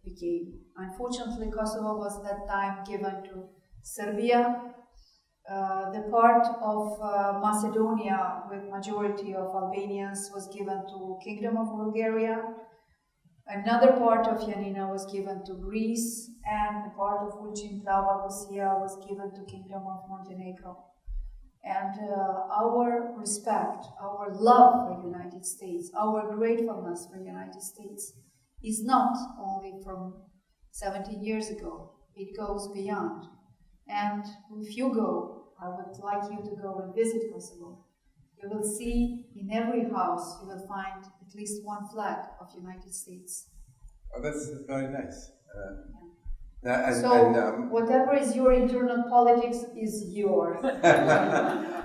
became. Unfortunately, Kosovo was at that time given to Serbia. The part of Macedonia with majority of Albanians was given to Kingdom of Bulgaria. Another part of Yanina was given to Greece, and the part of Ulcin Plava-Kosia was given to Kingdom of Montenegro. And our respect, our love for United States, our gratefulness for United States is not only from 70 years ago, it goes beyond. And if you go, I would like you to go and visit Kosovo. You will see in every house, you will find at least one flag of United States. Oh, that's very nice. Whatever is your internal politics is yours. But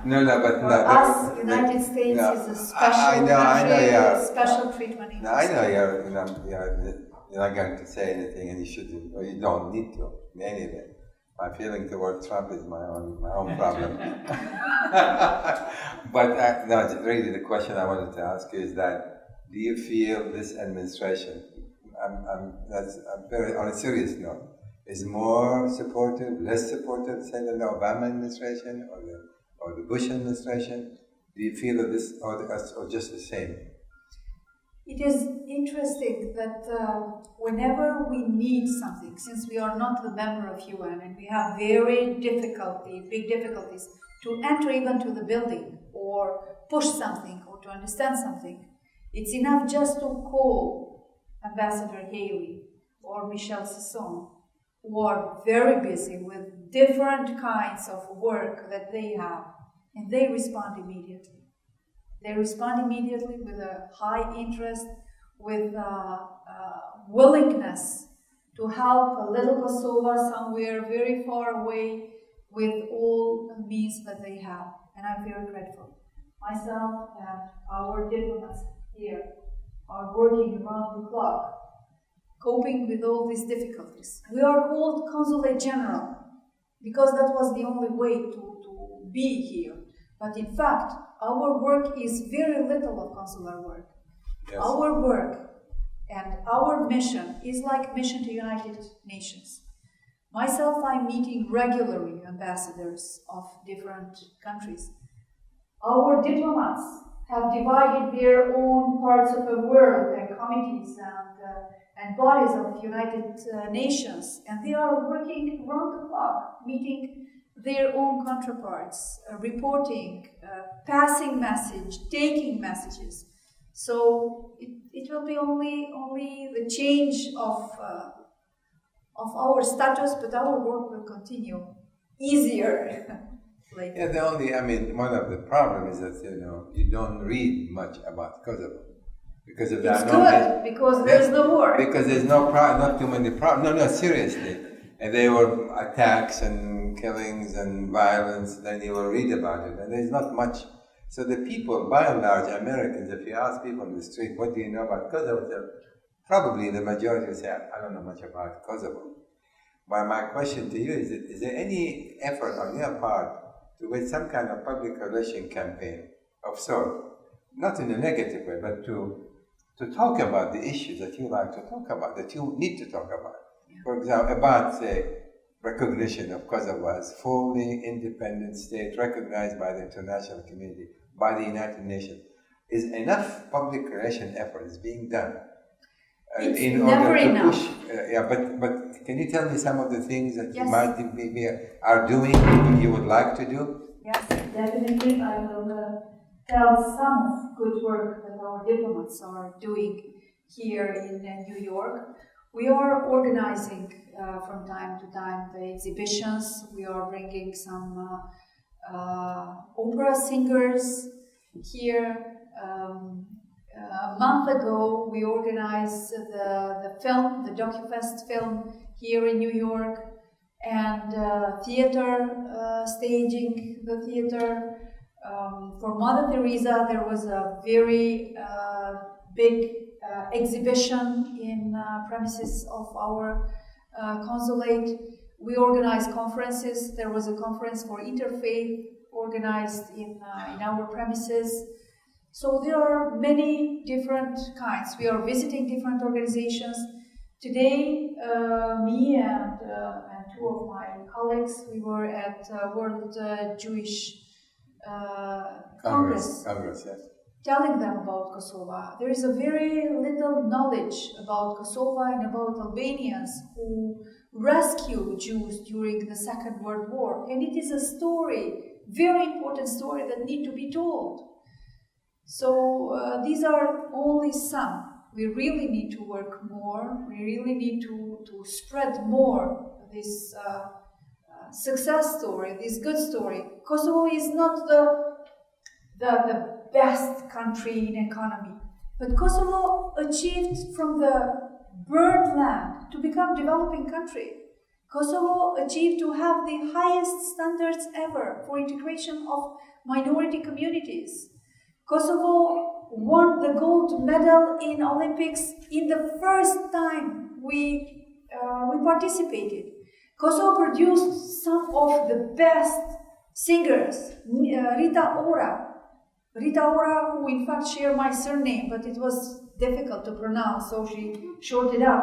For us, United States is a special country, special treatment. I know you're not going to say anything, and you shouldn't, or you don't need to. Anyway, my feeling toward Trump is my own problem. But no, really, the question I wanted to ask you is that: do you feel this administration, that's very on a serious note, is more supportive, less supportive, say, than the Obama administration or the Bush administration? Do you feel that this or just the same? It is interesting that whenever we need something, since we are not a member of UN and we have big difficulties to enter even to the building or push something or to understand something, it's enough just to call Ambassador Haley or Michel Sisson, who are very busy with different kinds of work that they have, and they respond immediately. They respond immediately with a high interest, with willingness to help a little Kosovo somewhere very far away with all the means that they have. And I'm very grateful. Myself and our diplomats here are working around the clock, coping with all these difficulties. We are called Consulate General because that was the only way to be here. But in fact, our work is very little of consular work. Yes. Our work and our mission is like mission to United Nations. Myself, I'm meeting regularly ambassadors of different countries. Our diplomats have divided their own parts of the world and committees and bodies of United Nations, and they are working round the clock, meeting their own counterparts, reporting, passing message, taking messages. So it will be only the change of our status, but our work will continue easier. One of the problems is that you don't read much about Kosovo because of that. It's good because there's no war. Because there's not too many problems. No, seriously. And there were attacks and killings and violence, then you will read about it. And there's not much. So the people, by and large, Americans, if you ask people on the street, what do you know about Kosovo? Probably the majority will say, I don't know much about Kosovo. But my question to you is there any effort on your part to make some kind of public relation campaign of sort, not in a negative way, but to talk about the issues that you like to talk about, that you need to talk about? For example, about, say, recognition of Kosovo as fully independent state recognized by the international community, by the United Nations. Is enough public relation efforts being done in order to push? But can you tell me some of the things that you might maybe are doing, you would like to do? Yes, definitely. I will tell some good work that our diplomats are doing here in New York. We are organizing from time to time the exhibitions. We are bringing some opera singers here. a month ago, we organized the DocuFest film here in New York, and theater, staging the theater. For Mother Teresa, there was a very big exhibition in premises of our consulate. We organized conferences. There was a conference for interfaith organized in our premises. So there are many different kinds. We are visiting different organizations. Today, me and two of my colleagues, we were at World Jewish Congress, yes. telling them about Kosovo. There is a very little knowledge about Kosovo and about Albanians who rescued Jews during the Second World War. And it is a story, very important story that need to be told. So these are only some. We really need to work more. We really need to spread more this success story, this good story. Kosovo is not the best country in economy, but Kosovo achieved from the burned land to become developing country. Kosovo achieved to have the highest standards ever for integration of minority communities. Kosovo won the gold medal in Olympics in the first time we participated. Kosovo produced some of the best singers. Rita Ora, who in fact shared my surname, but it was difficult to pronounce, so she shorted up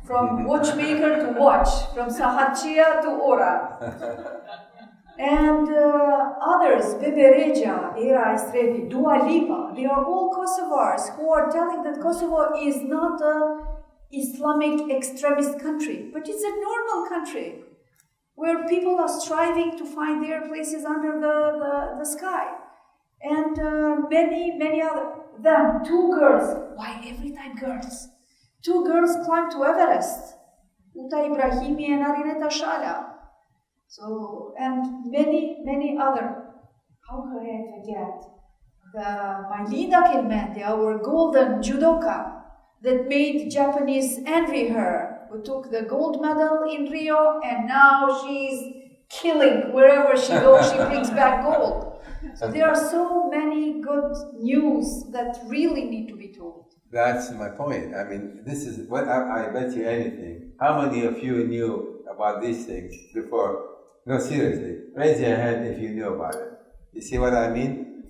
from watchmaker to watch, from Sahatqija to Ora. And others, Bebe Regia, Era Estrevi, Dua Lipa, they are all Kosovars who are telling that Kosovo is not an Islamic extremist country, but it's a normal country where people are striving to find their places under the sky. And many other them. Two girls, why every time girls? Two girls climbed to Everest, Uta Ibrahimi and Arineta Shala. So, and many other. How could I forget? My Linda Kelmende, our golden judoka, that made Japanese envy her, who took the gold medal in Rio, and now she's killing wherever she goes, she brings back gold. So there are so many good news that really need to be told. That's my point. I mean, this is what I bet you anything. How many of you knew about these things before? No, seriously. Raise your hand if you knew about it. You see what I mean?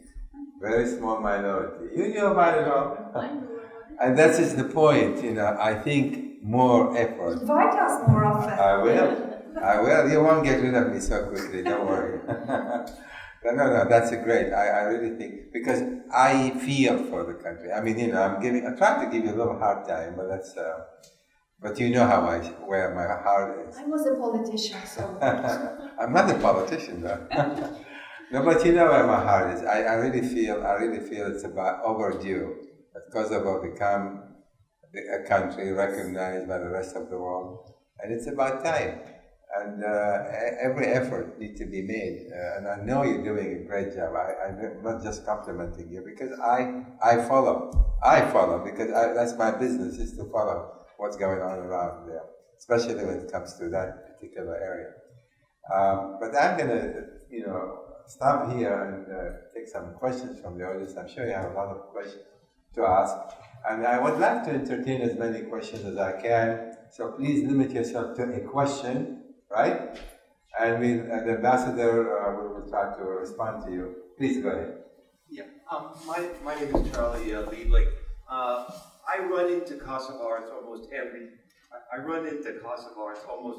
Very small minority. You knew about it all. I knew about it. And that is the point, I think more effort. Invite us more often. I will. You won't get rid of me so quickly, don't worry. No, that's great. I really think, because I feel for the country. I mean, I'm trying to give you a little hard time, but that's, but you know where my heart is. I was a politician, so. I'm not a politician, though. No, but you know where my heart is. I really feel it's about overdue that Kosovo become a country recognized by the rest of the world, and it's about time. And every effort needs to be made. And I know you're doing a great job. I'm not just complimenting you, because I follow because that's my business, is to follow what's going on around there, especially when it comes to that particular area. But I'm going to, stop here and take some questions from the audience. I'm sure you have a lot of questions to ask. And I would like to entertain as many questions as I can. So please limit yourself to a question, right? And the ambassador will try to respond to you. Please go ahead. Yeah, my name is Charlie Lieblich. I run into Kosovars almost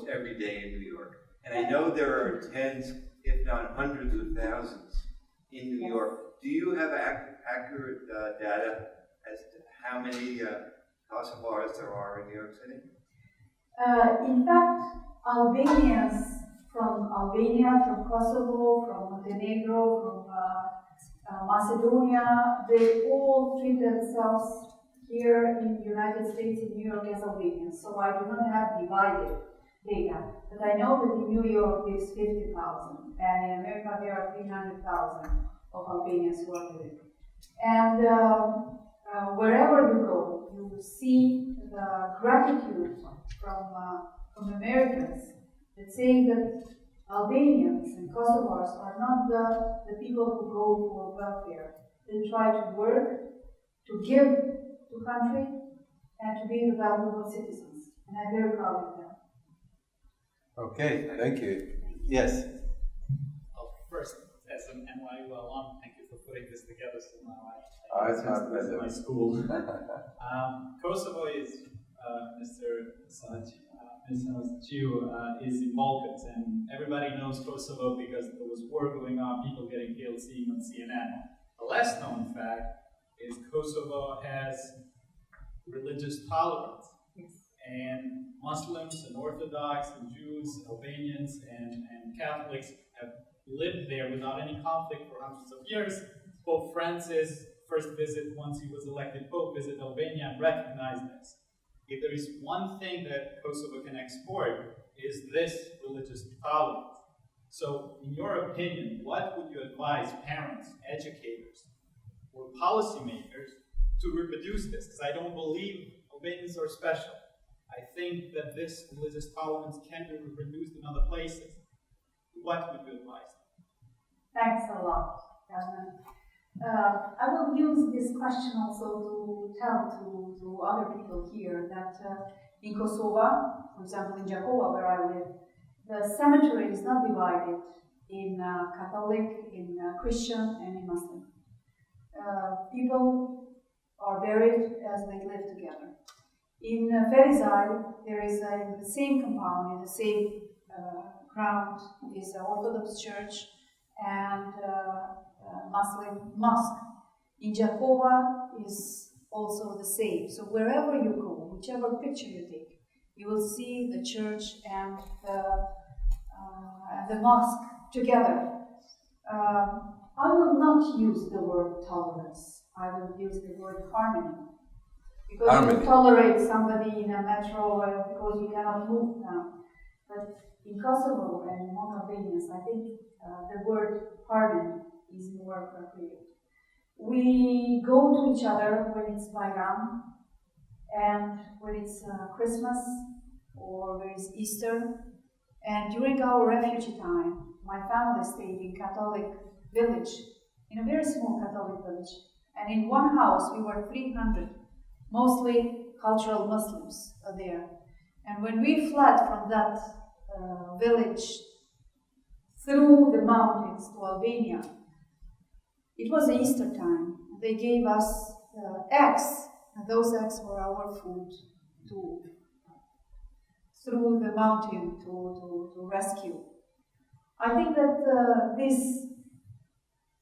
every day in New York, and I know there are tens, if not hundreds of thousands in New York. Do you have accurate data as to how many Kosovars there are in New York City? In fact, Albanians from Albania, from Kosovo, from Montenegro, from Macedonia, they all treat themselves here in the United States, in New York, as Albanians. So I do not have divided data. But I know that in New York there's 50,000, and in America there are 300,000 of Albanians who are living. And wherever you go, you will see the gratitude from Americans that say that Albanians and Kosovars are not the people who go for welfare. They try to work, to give to country, and to be the valuable citizens. And I'm very proud of them. Okay, thank you. Yes. First, as an NYU alum, thank you for putting this together so now It's my pleasure. my school. Kosovo is, Mr. Sahatqija is in Balkans, and everybody knows Kosovo because there was war going on, people getting killed, seeing on CNN. The less known fact is Kosovo has religious tolerance. And Muslims and Orthodox and Jews, Albanians and Catholics have lived there without any conflict for hundreds of years. Pope Francis' first visit, once he was elected Pope, visited Albania and recognized this. If there is one thing that Kosovo can export, is this religious tolerance. So, in your opinion, what would you advise parents, educators, or policymakers to reproduce this? Because I don't believe Albanians are special. I think that this religious tolerance can be reproduced in other places. What would you advise? Thanks a lot, Jasmine. I will use this question also to tell to other people here that in Kosovo, for example in Jakova where I live, the cemetery is not divided in Catholic, in Christian and in Muslim. People are buried as they live together. In Ferizaj, there is in the same compound, in the same ground, is an Orthodox church and Muslim mosque. In Jakova is also the same. So wherever you go, whichever picture you take, you will see the church and the mosque together. I will not use the word tolerance. I will use the word harmony. Because you tolerate somebody in a metro because you cannot move now. But in Kosovo and among Albanians, I think the word harmony is more appropriate. We go to each other when it's Bayram and when it's Christmas or when it's Easter. And during our refugee time, my family stayed in Catholic village, in a very small Catholic village. And in one house, we were 300. Mostly cultural Muslims are there. And when we fled from that village through the mountains to Albania, it was Easter time. They gave us eggs, and those eggs were our food through the mountain to rescue. I think that this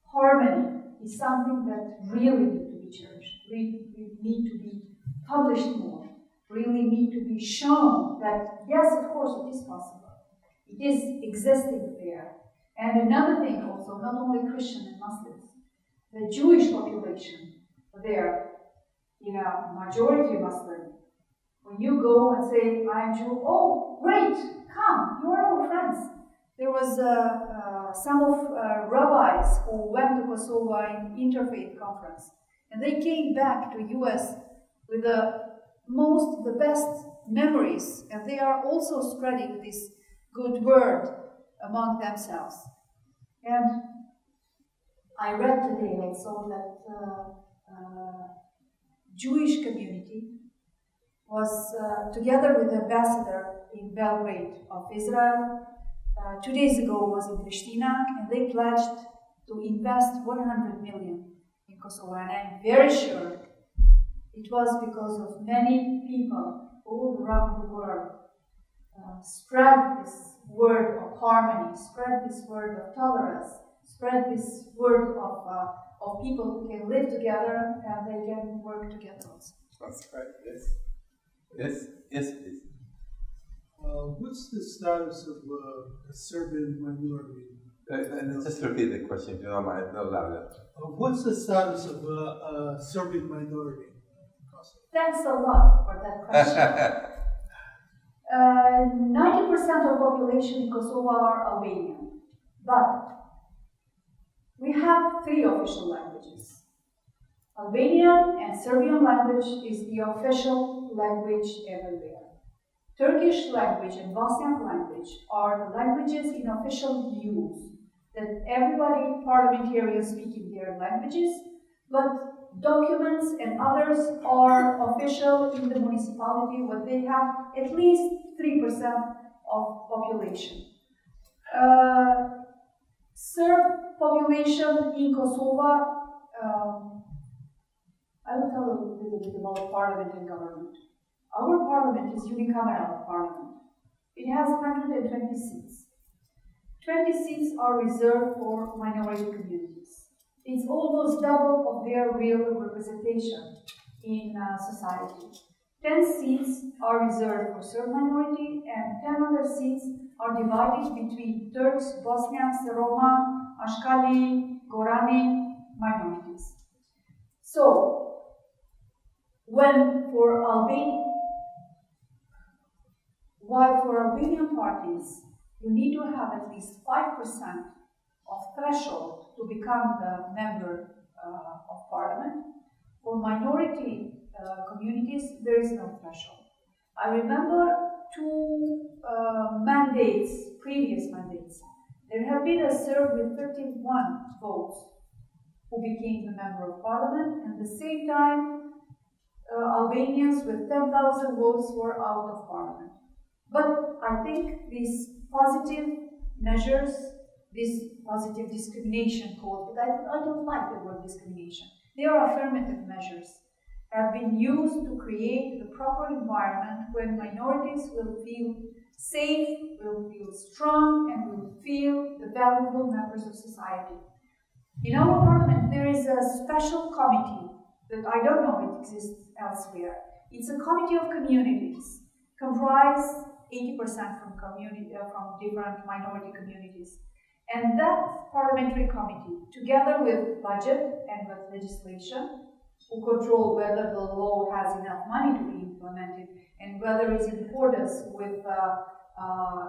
harmony is something that really needs to be cherished. We need to be published more, really need to be shown that, yes, of course, it is possible. It is existing there. And another thing also, not only Christian and Muslims, the Jewish population there, majority Muslim. When you go and say, I'm Jew, oh, great, come, you are our friends. There was some of rabbis who went to Kosovo in interfaith conference. And they came back to US with the best memories, and they are also spreading this good word among themselves. And I read today also that Jewish community was together with the ambassador in Belgrade of Israel. 2 days ago was in Pristina, and they pledged to invest 100 million. Kosovo, and I'm very sure it was because of many people all around the world spread this word of harmony, spread this word of tolerance, spread this word of people who can live together and they can work together also. That's right. Yes, please. What's the status of a Serbian minority? Just repeat the question, if you don't mind, no louder. What's the status of a Serbian minority in Kosovo? Thanks a lot for that question. 90% of population in Kosovo are Albanian, but we have 3 official languages. Albanian and Serbian language is the official language everywhere. Turkish language and Bosniak language are the languages in official use, that everybody, parliamentarians speak in their languages, but documents and others are official in the municipality where they have at least 3% of population. Serb population in Kosovo, I will tell a little bit about parliament and government. Our parliament is unicameral parliament. It has 120 seats. 20 seats are reserved for minority communities. It's almost double of their real representation in society. 10 seats are reserved for Serb minority, and 10 other seats are divided between Turks, Bosniaks, Roma, Ashkali, Gorani minorities. So, while for Albanian parties, you need to have at least 5% of threshold to become the member of parliament, for minority communities, there is no threshold. I remember two previous mandates. There have been a Serb with 31 votes who became the member of parliament, and at the same time, Albanians with 10,000 votes were out of parliament. But I think these positive measures, this positive discrimination code, but I don't like the word discrimination. They are affirmative measures, have been used to create the proper environment when minorities will feel safe, will feel strong, and will feel the valuable members of society. In our parliament, there is a special committee that I don't know if it exists elsewhere. It's a committee of communities, comprised 80% from different minority communities. And that parliamentary committee, together with budget and with legislation, who control whether the law has enough money to be implemented and whether it's in accordance with the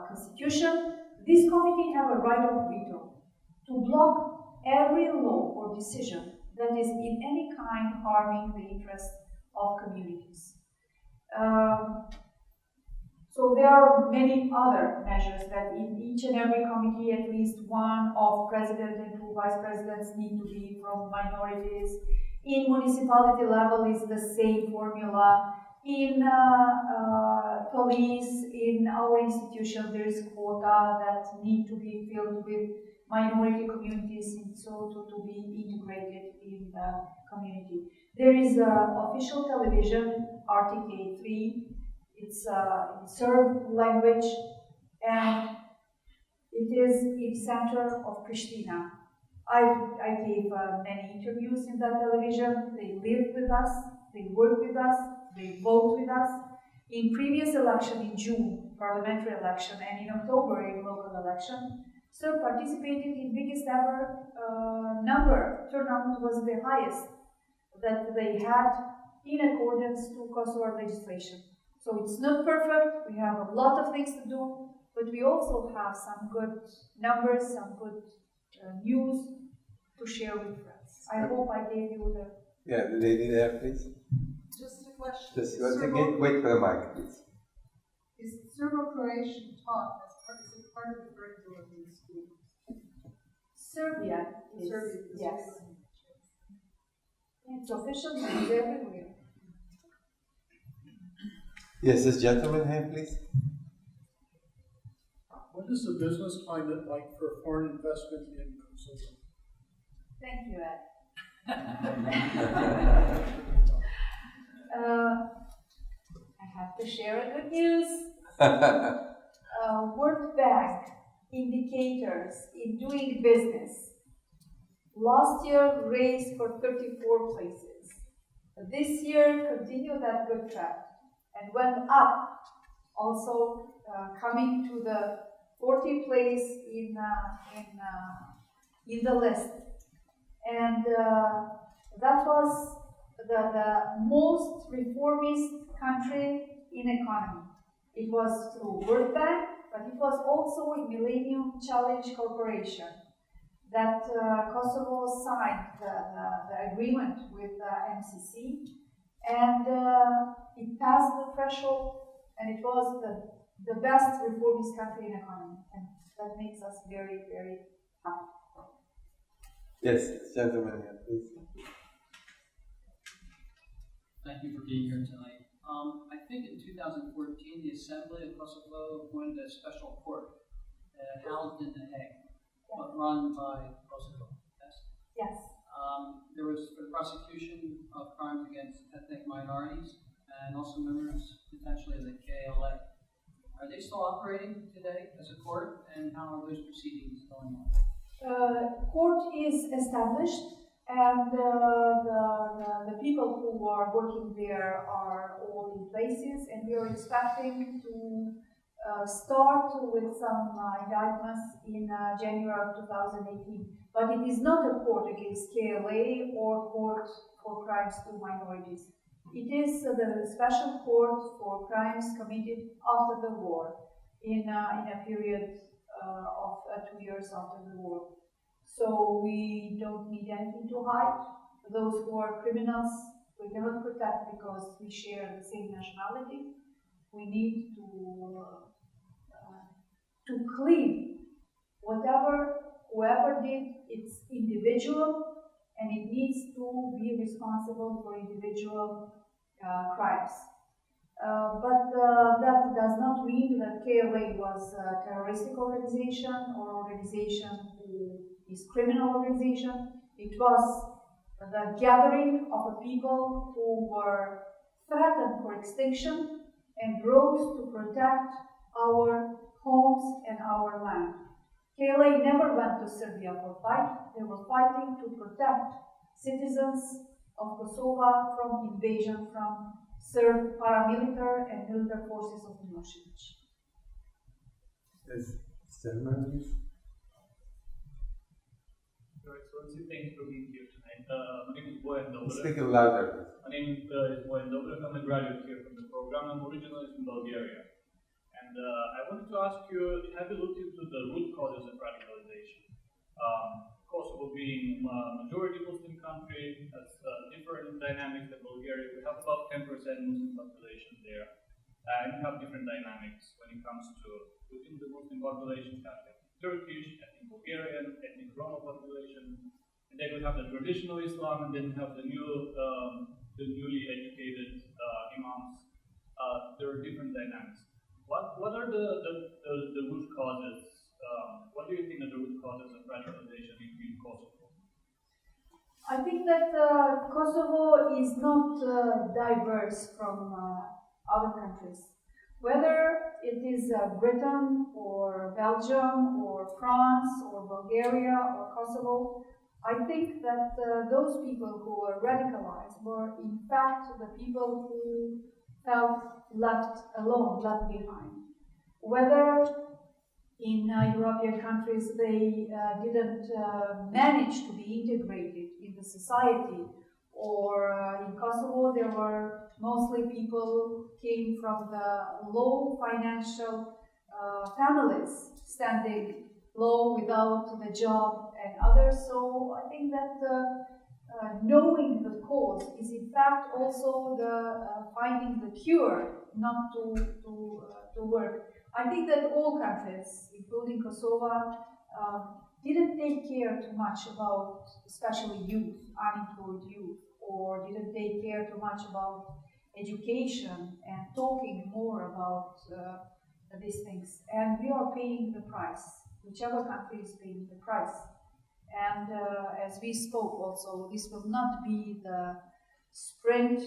constitution, this committee have a right of veto to block every law or decision that is in any kind harming the interests of communities. So there are many other measures that in each and every committee, at least one of president and two vice presidents need to be from minorities. In municipality level is the same formula. In police, in our institution, there is quota that need to be filled with minority communities, and so to be integrated in the community. There is official television, RTK3. It's in Serb language, and it is in center of Pristina. I gave many interviews in that television. They live with us, they work with us, they vote with us. In previous election in June, parliamentary election, and in October in local election, Serb participated in biggest ever number. Turnout was the highest that they had in accordance to Kosovo legislation. So it's not perfect, we have a lot of things to do, but we also have some good numbers, some good news to share with friends. I hope I gave you the... Yeah, the lady there, please. Just a question. Just once again, wait for the mic, please. Is Serbo-Croatian taught as part of the curriculum in schools? Serbia is, Serbia is yes. It's official news everywhere. Yes, this gentleman here, please. What is the business climate like for foreign investment in Kosovo? Thank you, Ed. I have to share a good news. World Bank indicators in doing business last year raised for 34 places. This year continued that good trend and went up, also coming to the 40th place in the list. And that was the most reformist country in economy. It was through World Bank, but it was also in Millennium Challenge Corporation. that Kosovo signed the agreement with the MCC, and it passed the threshold, and it was the best reformist country in economy, and that makes us very, very happy. Yes, gentlemen here, please. Thank you for being here tonight. I think in 2014, the Assembly of Kosovo appointed a special court housed in The Hague, run by Kosovo. Yes. Yes. There was for the prosecution of crimes against ethnic minorities and also members potentially of the KLA. Are they still operating today as a court, and how are those proceedings going on? Court is established, and the people who are working there are all in places, and we are expecting to start with some indictments in January of 2018. But it is not a court against KLA or court for crimes to minorities. It is the special court for crimes committed after the war, in a period of 2 years after the war. So we don't need anything to hide. Those who are criminals, we cannot protect because we share the same nationality. We need to clean whoever did, it's individual, and it needs to be responsible for individual crimes. But that does not mean that KLA was a terroristic organization or organization who is criminal organization. It was the gathering of a people who were threatened for extinction and rose to protect our homes and our land. KLA never went to Serbia for fight. They were fighting to protect citizens of Kosovo from invasion from Serb paramilitary and military forces of Milosevic. Yes, gentlemen, please. Your Excellency, thank you for being here tonight. My name is Bojan Dobrev. Speak louder. My name is Bojan Dobrev. I'm a graduate here from the program. I'm originally from Bulgaria. And I wanted to ask you, have you looked into the root causes of radicalization? Kosovo being a majority Muslim country, has different dynamics than Bulgaria. We have about 10% Muslim population there. And we have different dynamics when it comes to within the Muslim population, ethnic Turkish, ethnic Bulgarian, ethnic Roma population. And then we have the traditional Islam, and then we have the newly educated imams. There are different dynamics. What are the root causes? What do you think are the root causes of radicalization in Kosovo? I think that Kosovo is not diverse from other countries. Whether it is Britain or Belgium or France or Bulgaria or Kosovo, I think that those people who were radicalized were in fact the people who felt left alone, left behind. Whether in European countries they didn't manage to be integrated in the society, or in Kosovo there were mostly people came from the low financial families, standing low without the job and others. So I think that knowing the cause is in fact also the finding the cure, not to work. I think that all countries, including Kosovo, didn't take care too much about, especially youth, unemployed youth, or didn't take care too much about education and talking more about these things. And we are paying the price. Whichever country is paying the price. And as we spoke also, this will not be the sprint,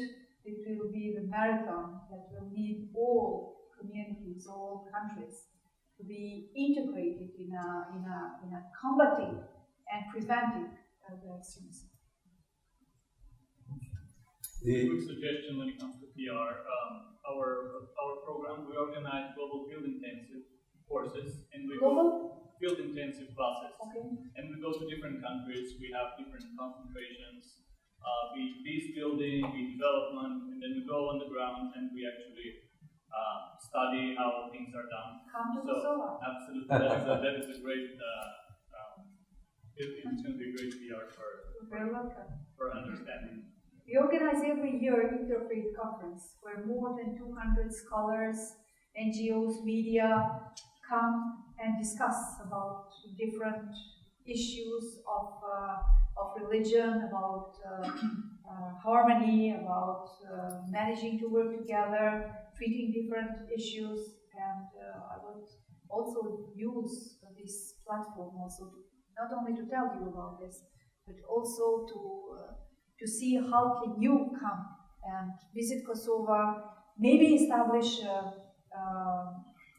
it will be the marathon that will need all communities, all countries to be integrated in a combating and preventing the extremism. A quick suggestion when it comes to PR. Our program, we organize global field intensive courses, and we go field intensive classes. Okay. And we go to different countries. We have different concentrations, be it peace building, be it development, and then we go on the ground and we actually study how things are done. Come to so Kosovo. Absolutely, that is a great It's going to be a great PR You're very welcome. for understanding. We organize every year Interfaith Conference where more than 200 scholars, NGOs, media come and discuss about different issues of religion, about harmony, about managing to work together, treating different issues, and I would also use this platform also to, not only to tell you about this, but also to see how can you come and visit Kosovo, maybe establish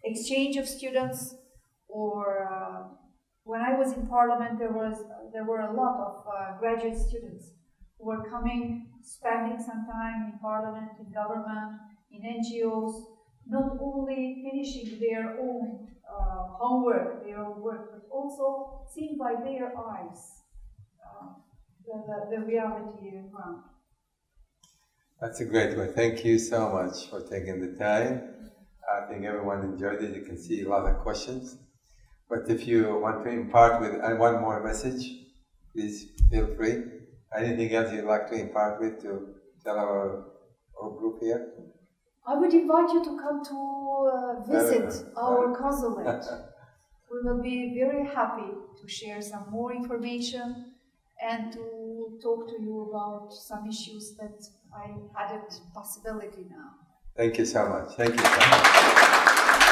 exchange of students, or when I was in Parliament, there were a lot of graduate students who were coming, spending some time in Parliament, in government, in NGOs, not only finishing their own homework, their own work, but also seeing by their eyes the reality around. That's a great one. Thank you so much for taking the time. I think everyone enjoyed it. You can see a lot of questions. But if you want to impart with one more message, please feel free. Anything else you'd like to impart with to tell our group here? I would invite you to come to visit our consulate. We will be very happy to share some more information and to talk to you about some issues that I hadn't possibility now. Thank you so much. Thank you so much.